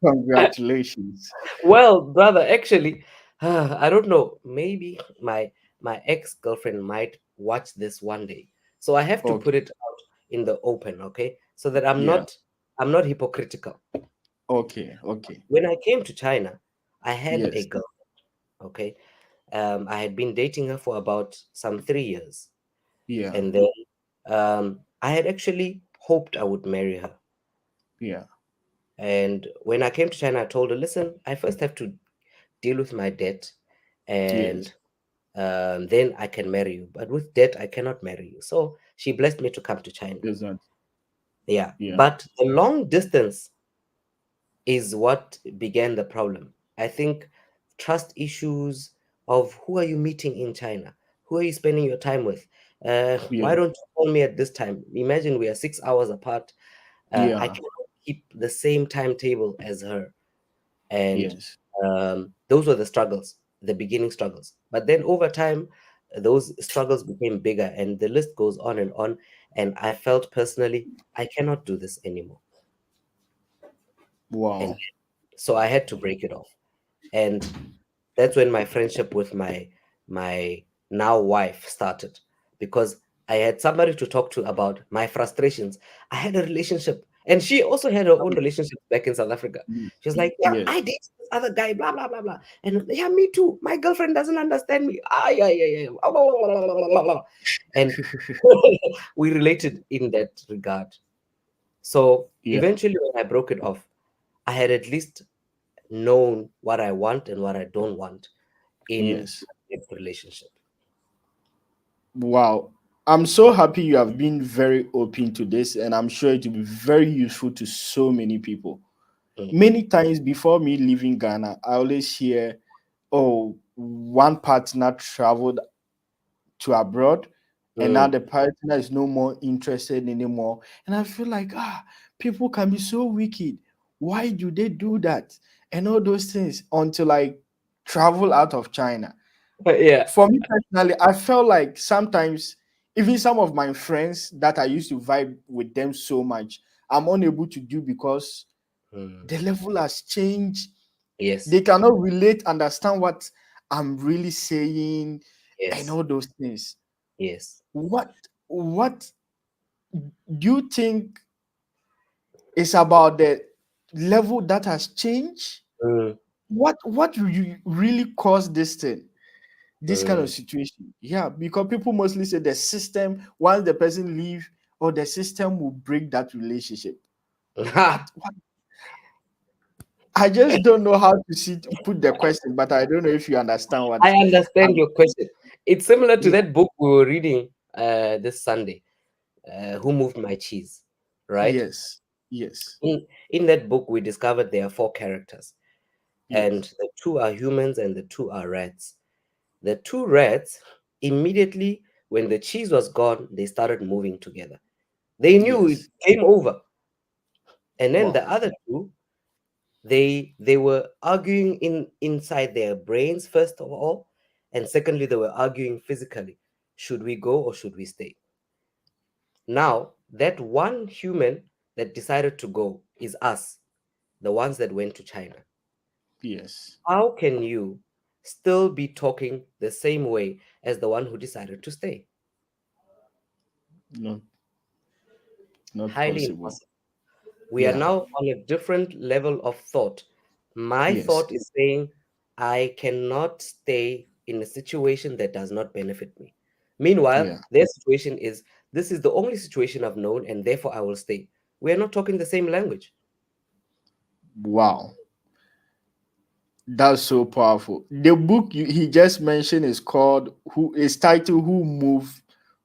Congratulations. Well, brother, actually, I don't know. Maybe my ex-girlfriend might watch this one day. So I have to put Okay. it out in the open, okay? So that Yeah. I'm not hypocritical. Okay. Okay. When I came to China, I had a Yes. girl, okay? I had been dating her for about some 3 years, Yeah. and then I had actually hoped I would marry her. Yeah. And when I came to China, I told her, listen, I first have to deal with my debt, and Yes. then I can marry you. But with debt, I cannot marry you. So she blessed me to come to China. Exactly. Yeah. Yeah. But the long distance is what began the problem. I think trust issues of who are you meeting in China? Who are you spending your time with? Why Yeah. don't you call me at this time? Imagine we are 6 hours apart. I Yeah. cannot keep the same timetable as her. And Yes. those were the struggles, the beginning struggles. But then over time, those struggles became bigger, and the list goes on and on. And I felt personally, I cannot do this anymore. And Wow. so I had to break it off. And that's when my friendship with my now wife started, because I had somebody to talk to about my frustrations. I had a relationship, and she also had her own relationship back in South Africa. Mm. She was like, "Yeah, Yes. I date this other guy, blah blah blah blah," and yeah, me too. My girlfriend doesn't understand me. Ah, yeah, yeah, yeah, blah, blah, blah, blah, blah, blah, blah. And we related in that regard. So Yeah. eventually, when I broke it off, I had at least known what I want and what I don't want in Yes. my next relationship. Wow. I'm so happy you have been very open to this, and I'm sure it will be very useful to so many people. Mm, Many times before me leaving Ghana, I always hear, oh, one partner traveled to abroad and now mm. the partner is no more interested anymore. And I feel like, people can be so wicked. Why do they do that? And all those things until I travel out of China. Yeah. For me personally, I felt like sometimes even some of my friends that I used to vibe with them so much, I'm unable to do because Mm. the level has changed. Yes. They cannot relate, understand what I'm really saying, and Yes. all those things. Yes. What do you think is about the level that has changed? Mm, What really caused this thing? This kind of mm. situation? Yeah, because people mostly say the system, once the person leave, or the system will break that relationship. What I just don't know how to put the question, but I don't know if you understand I what understand I'm your question. It's similar to yeah, that book we were reading this Sunday, Who Moved My Cheese, right? yes, yes, In that book, we discovered there are four characters, and yes, the two are humans and the two are rats. The two rats, immediately when the cheese was gone, they started moving together. They knew it yes. came over. And then the Wow, other two, they were arguing inside their brains first of all, and secondly they were arguing physically. Should we go or should we stay? Now That one human that decided to go is us, the ones that went to China. Yes. How can you still be talking the same way as the one who decided to stay? Not not Highly possible. impossible. We are Yeah. now on a different level of thought. My Yes. thought is saying, I cannot stay in a situation that does not benefit me. Meanwhile, Yeah. their situation is, this is the only situation I've known, and therefore I will stay. We are not talking the same language. Wow. That's so powerful. The book he just mentioned is called Who is titled Who Moved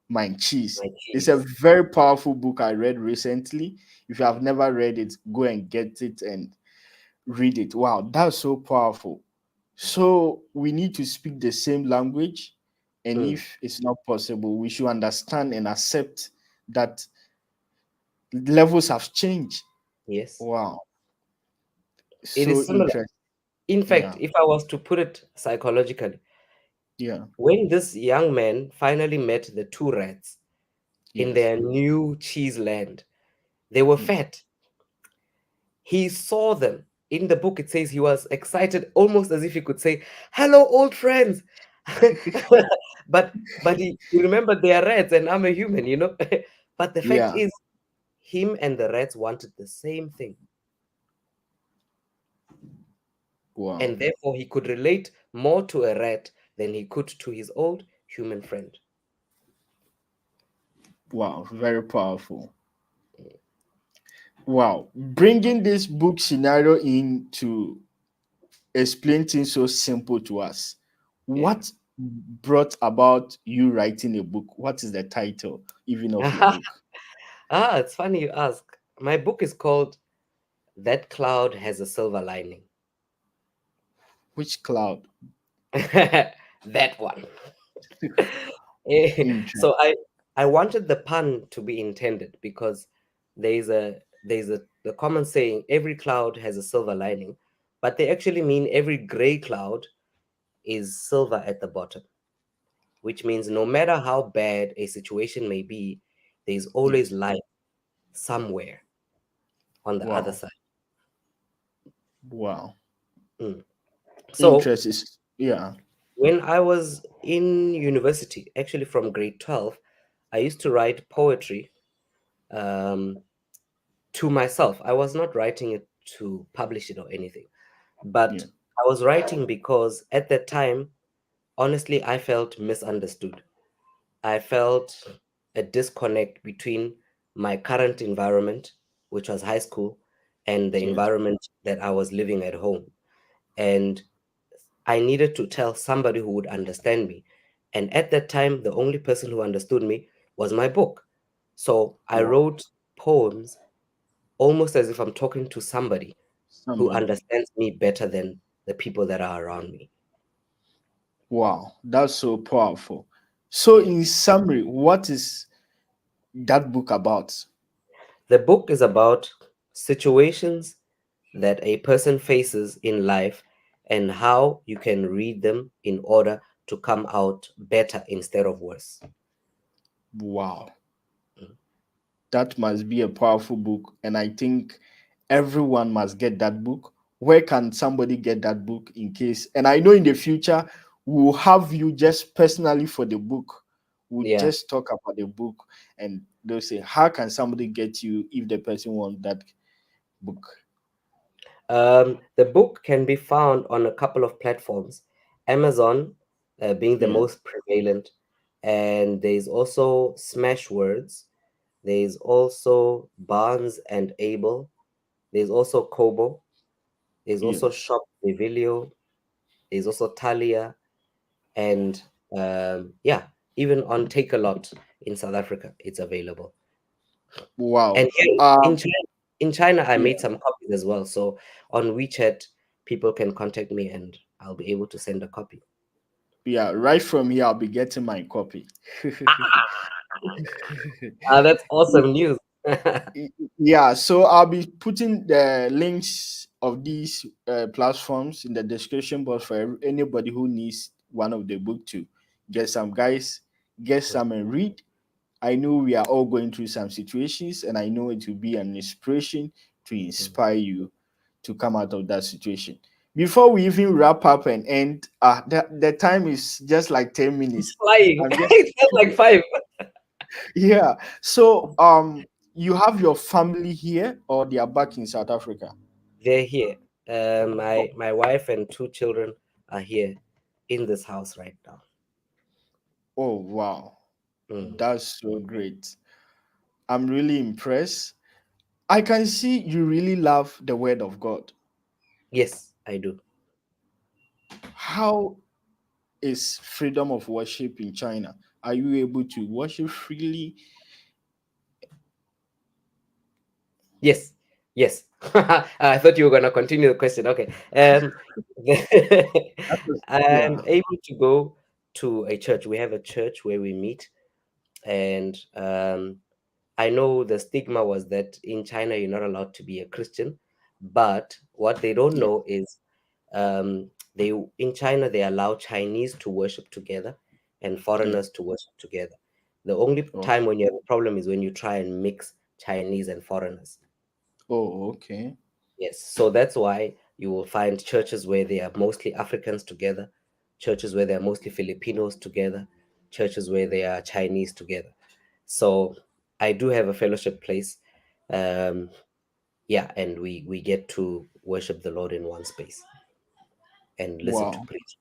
My Cheese. My It's a cheese. very powerful book I read recently. If you have never read it, go and get it and read it. Wow, that's so powerful. So we need to speak the same language, and Mm, if it's not possible, we should understand and accept that levels have changed. yes. Wow, It so is similar. interesting. In fact, Yeah, if I was to put it psychologically, yeah, when this young man finally met the two rats in yes, their new cheese land, they were mm, fat. He saw them. In the book, it says he was excited, almost as if he could say, "Hello, old friends." but he remembered they are rats and I'm a human, you know. But the fact yeah. is, him and the rats wanted the same thing, Wow, and therefore he could relate more to a rat than he could to his old human friend. wow, very powerful. Wow, bringing this book scenario in to explain things so simple to us. Yeah. What brought about you writing a book? What is the title, even of your book? It's funny you ask. My book is called That Cloud Has a Silver Lining. Which cloud? That one. Interest. So I wanted the pun to be intended because there's a the common saying every cloud has a silver lining, but they actually mean every gray cloud is silver at the bottom, which means no matter how bad a situation may be, there's always Yes. light somewhere on the other Wow. side. Wow. Mm. So Interest is, yeah. when I was in university, actually from grade 12, I used to write poetry um, to myself. I was not writing it to publish it or anything, but Yeah. I was writing because at that time, honestly, I felt misunderstood. I felt a disconnect between my current environment, which was high school, and the Yes. environment that I was living at home. And I needed to tell somebody who would understand me. And at that time, the only person who understood me was my book. So I Wow. wrote poems almost as if I'm talking to somebody who Somebody. understands me better than the people that are around me. Wow. That's so powerful. So, Yeah. in summary, what is that book about? The book is about situations that a person faces in life and how you can read them in order to come out better instead of worse. Wow. That must be a powerful book. And I think everyone must get that book. Where can somebody get that book in case? And I know in the future, we'll have you just personally for the book. We'll Yeah. just talk about the book and they'll say, how can somebody get you if the person wants that book? The book can be found on a couple of platforms, Amazon being the Yeah, most prevalent, and there's also Smashwords, there's also Barnes and Able, there's also Kobo, there's also yes. Shop Devilio, there's also Talia, and yeah, even on Take a Lot in South Africa, it's available. And Wow. here Um, In China, I yeah, made some copies as well. So on WeChat, people can contact me and I'll be able to send a copy. yeah. Right from here, I'll be getting my copy. That's awesome news. Yeah, so I'll be putting the links of these platforms in the description box for anybody who needs one of the book to get some. Guys, get some and read. I know we are all going through some situations, and I know it will be an inspiration to Mm. inspire you to come out of that situation. Before we even wrap up and end, the time is just like 10 It's minutes. flying. I'm just It felt like 5. yeah. So you have your family here or they are back in South Africa? They're here. Oh, My wife and 2 children are here in this house right now. oh wow. Mm. That's so great. I'm really impressed. I can see you really love the word of God. Yes, I do. How is freedom of worship in China? Are you able to worship freely? Yes, yes. I thought you were gonna continue the question. Okay. That was, I'm yeah, able to go to a church. We have a church where we meet, and I know the stigma was that in China you're not allowed to be a Christian, but what they don't yeah, know is they in China they allow Chinese to worship together and yeah. foreigners to worship together. The only Oh, time when you have a problem is when you try and mix Chinese and foreigners. oh, okay. Yes, so that's why you will find churches where they are mostly Africans together, churches where they are mostly Filipinos together, churches where they are Chinese together. So I do have a fellowship place. Um, yeah, and we get to worship the Lord in one space and listen to Wow, preach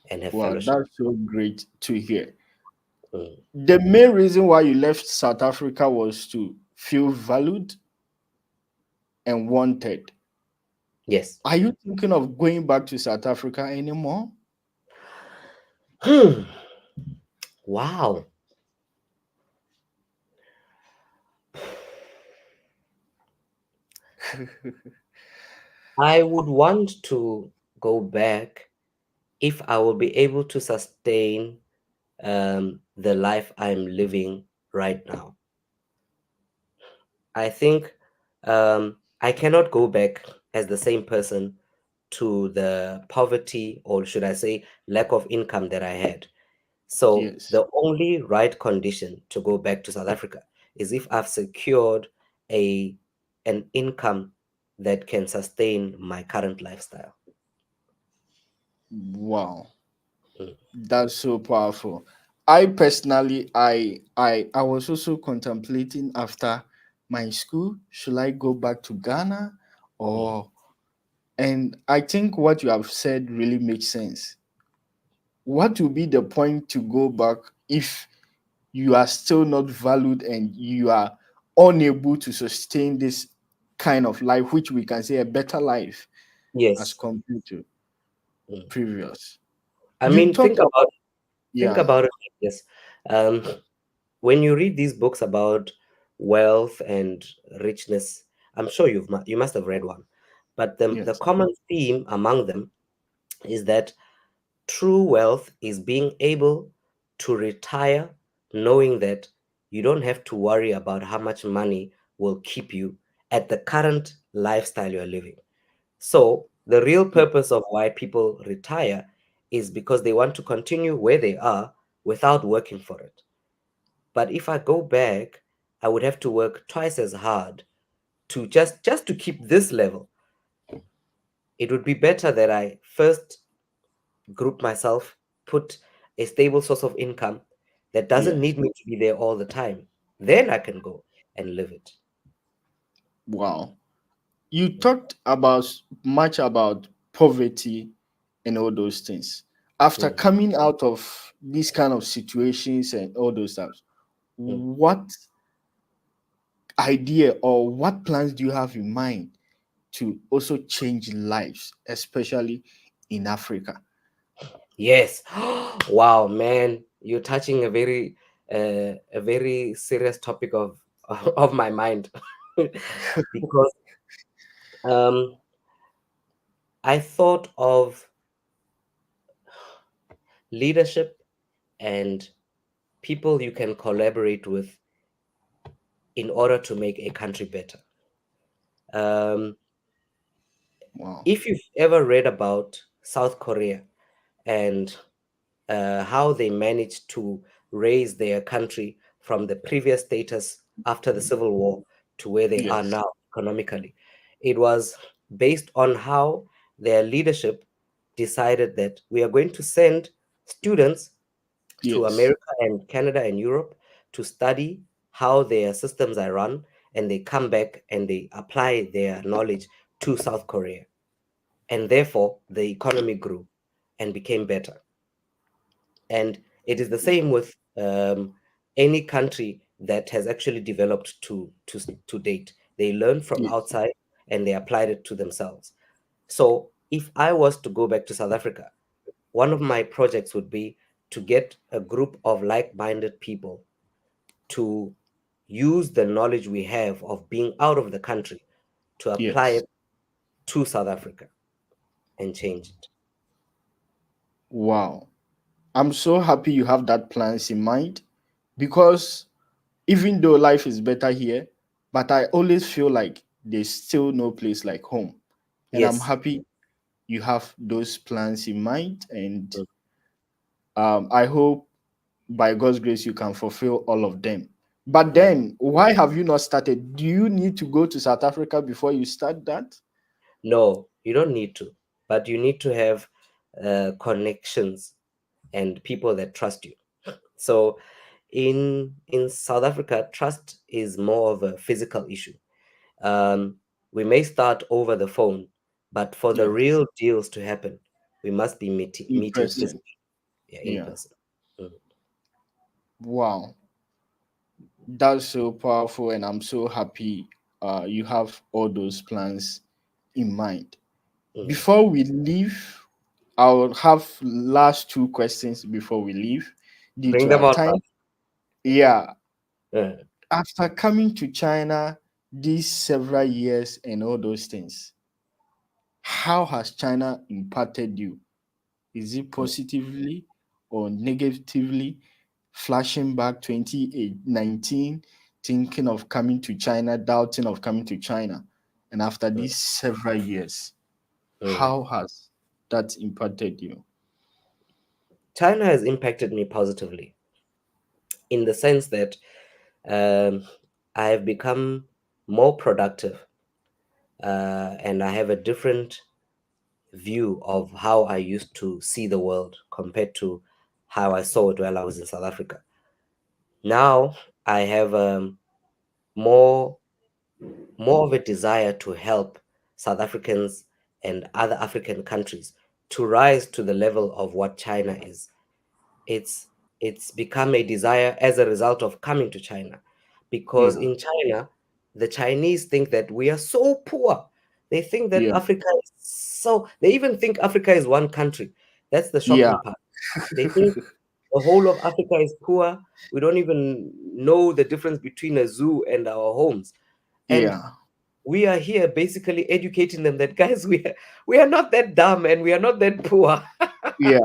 and have wow, fellowship. that's so great to hear. Mm. The main reason why you left South Africa was to feel valued and wanted. Yes. Are you thinking of going back to South Africa anymore? Wow. I would want to go back if I will be able to sustain the life I'm living right now. I think I cannot go back as the same person to the poverty, or should I say, lack of income that I had. So Yes. the only right condition to go back to South Africa is if I've secured a an income that can sustain my current lifestyle. Wow. Mm, That's so powerful. I personally, I was also contemplating after my school, should I go back to Ghana mm. or, and I think what you have said really makes sense. What will be the point to go back if you are still not valued and you are unable to sustain this kind of life, which we can say a better life as Yes. compared to Mm. previous? I You mean, talked about, think yeah, about it like this. Um, when you read these books about wealth and richness, I'm sure you must have read one, but the yes, common theme among them is that true wealth is being able to retire knowing that you don't have to worry about how much money will keep you at the current lifestyle you're living. So, the real yeah, purpose of why people retire is because they want to continue where they are without working for it. But if I go back, I would have to work twice as hard to just to keep this level. It would be better that I first group myself, put a stable source of income that doesn't yes. need me to be there all the time. Then I can go and live it. Wow. You talked about much about poverty and all those things. After Mm, coming out of these kind of situations and all those stuff, mm. what idea or what plans do you have in mind to also change lives, especially in Africa? Yes. Wow, man, you're touching a very serious topic of of my mind because um, I thought of leadership and people you can collaborate with in order to make a country better. Um, Wow. if you've ever read about South Korea and how they managed to raise their country from the previous status after the Civil War to where they are Yes. now economically. It was based on how their leadership decided that we are going to send students to Yes. America and Canada and Europe to study how their systems are run, and they come back and they apply their knowledge to South Korea. And therefore, the economy grew and became better. And it is the same with any country that has actually developed to date. They learned from Yes. outside and they applied it to themselves. So if I was to go back to South Africa, one of my projects would be to get a group of like-minded people to use the knowledge we have of being out of the country to apply Yes. it to South Africa and change it. Wow. I'm so happy you have that plans in mind because even though life is better here, but I always feel like there's still no place like home. And I'm Yes. happy you have those plans in mind. And Mm, I hope by God's grace you can fulfill all of them. But mm. then, why have you not started? Do you need to go to South Africa before you start that? No, you don't need to, but you need to have connections and people that trust you. So in South Africa, trust is more of a physical issue. We may start over the phone, but for the Yes, real deals to happen, we must be in meeting person. physically, yeah, in Yeah. person. Mm, Wow. That's so powerful, and I'm so happy you have all those plans in mind. mm. Before we leave, I'll have last two questions before we leave due Bring to them our on, time. man. Yeah. Uh, After coming to China these several years and all those things, how has China impacted you? Is it mm, positively or negatively? Flashing back 2019, thinking of coming to China, doubting of coming to China. And after mm, these several years, mm. how has that impacted you? China has impacted me positively in the sense that um, I have become more productive, and I have a different view of how I used to see the world compared to how I saw it while I was in South Africa. Now I have more more of a desire to help South Africans and other African countries to rise to the level of what China is. It's it's become a desire as a result of coming to China, because Yeah, in China, the Chinese think that we are so poor. They think that yeah, Africa is so, they even think Africa is one country. That's the yeah, shocking part. They think the whole of Africa is poor. We don't even know the difference between a zoo and our homes. And yeah, we are here basically educating them that, guys, we are not that dumb and we are not that poor. yeah,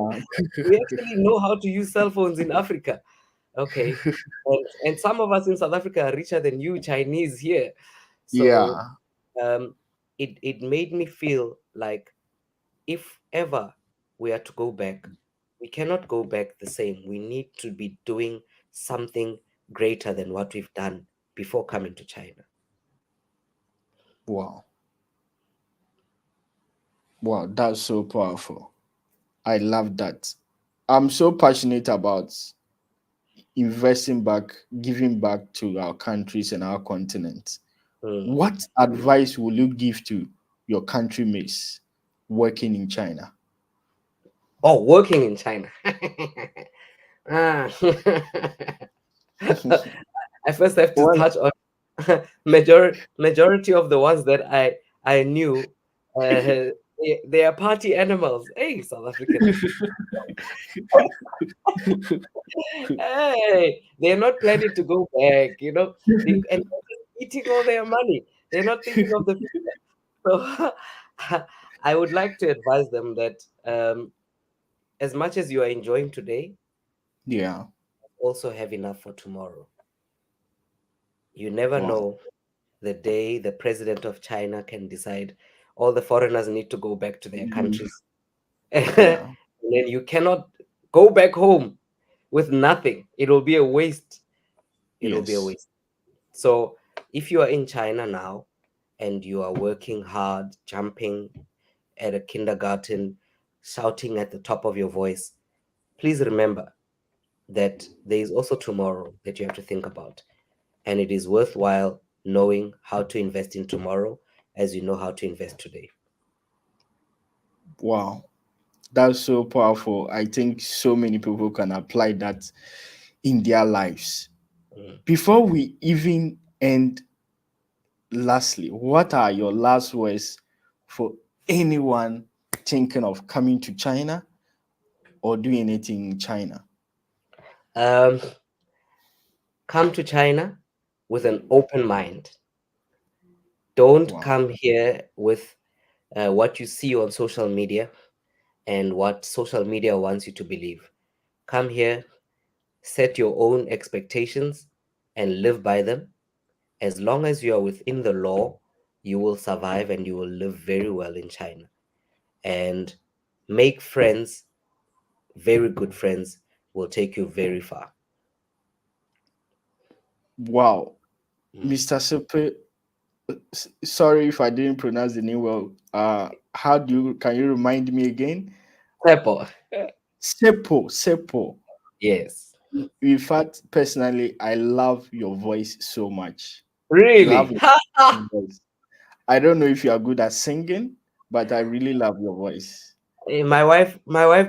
We actually know how to use cell phones in Africa. Okay. And some of us in South Africa are richer than you Chinese here. So yeah. um, it made me feel like if ever we are to go back, we cannot go back the same. We need to be doing something greater than what we've done before coming to China. Wow, wow, that's so powerful. I love that. I'm so passionate about investing back, giving back to our countries and our continent. Mm. What advice will you give to your countrymates working in China? Oh, working in China. Ah. I first have to Well, touch on majority of the ones that I knew. They are party animals. Hey, South Africans. Hey, they're not planning to go back. And they're just eating all their money. They're not thinking of the future. So I would like to advise them that as much as you are enjoying today, yeah. also have enough for tomorrow. You never Wow. know the day the president of China can decide all the foreigners need to go back to their Mhm. countries. And Yeah. then you cannot go back home with nothing. It will be a waste. It will be a Yes. waste. So if you are in China now and you are working hard, jumping at a kindergarten, shouting at the top of your voice, please remember that there is also tomorrow that you have to think about. And it is worthwhile knowing how to invest in tomorrow as you know how to invest today. Wow. That's so powerful. I think so many people can apply that in their lives. Mm. Before we even end, lastly, what are your last words for anyone thinking of coming to China or doing anything in China? Um, Come to China with an open mind. Don't Wow. come here with what you see on social media and what social media wants you to believe. Come here, set your own expectations, and live by them. As long as you are within the law, you will survive and you will live very well in China. And make friends, very good friends, will take you very far. Wow. Mm. Mr. Sepe, sorry if I didn't pronounce the name well. How do you can you remind me again? Tshepo. Sepo, Sepo. Yes. In fact, personally, I love your voice so much. You have Really? a good voice. I don't know if you are good at singing, but I really love your voice. My wife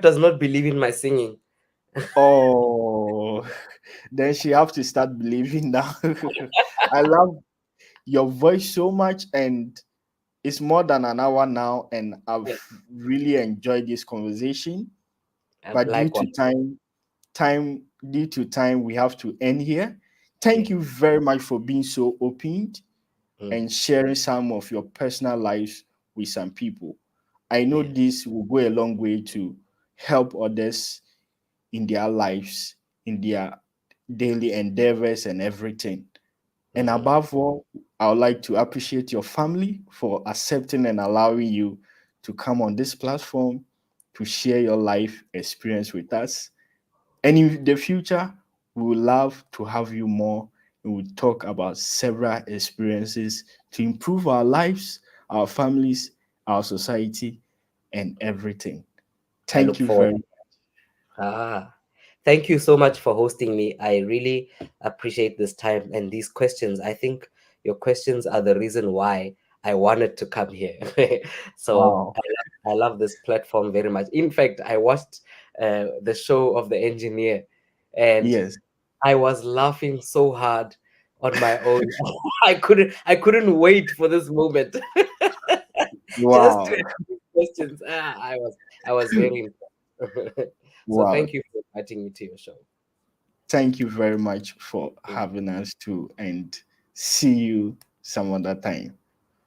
does not believe in my singing. Oh, then she have to start believing now. I love your voice so much, and it's more than an hour now, and I've Yeah. really enjoyed this conversation. But Likewise. due to time, we have to end here. Thank Yeah. you very much for being so open Mm. and sharing some of your personal lives with some people. I know Yeah. this will go a long way to help others in their lives, in their daily endeavors and everything. And Mm. above all, I would like to appreciate your family for accepting and allowing you to come on this platform to share your life experience with us. And in the future, we would love to have you more and we'll talk about several experiences to improve our lives, our families, our society, and everything. I Thank look you forward. very much. Ah, thank you so much for hosting me. I really appreciate this time and these questions. I think your questions are the reason why I wanted to come here. So Wow. I love this platform very much. In fact, I watched the show of the engineer, and Yes. I was laughing so hard on my own. I couldn't wait for this moment just to Wow. ask these questions. I was very impressed. So Wow. thank you for inviting me to your show. Thank you very much for Mm. having us too and see you some other time.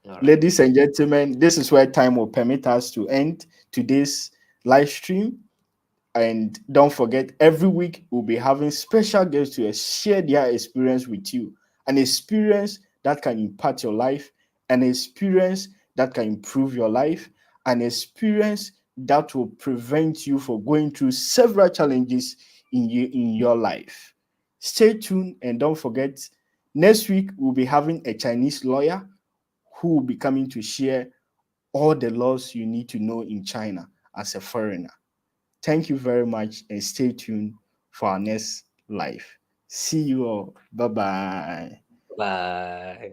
All right. Ladies and gentlemen, this is where time will permit us to end today's live stream. And don't forget, every week we'll be having special guests to share their experience with you. An experience that can impact your life, an experience that can improve your life, an experience that will prevent you from going through several challenges in your life. Stay tuned and don't forget, next week we'll be having a Chinese lawyer who will be coming to share all the laws you need to know in China as a foreigner. Thank you very much and stay tuned for our next live. See you all. Bye bye. Bye.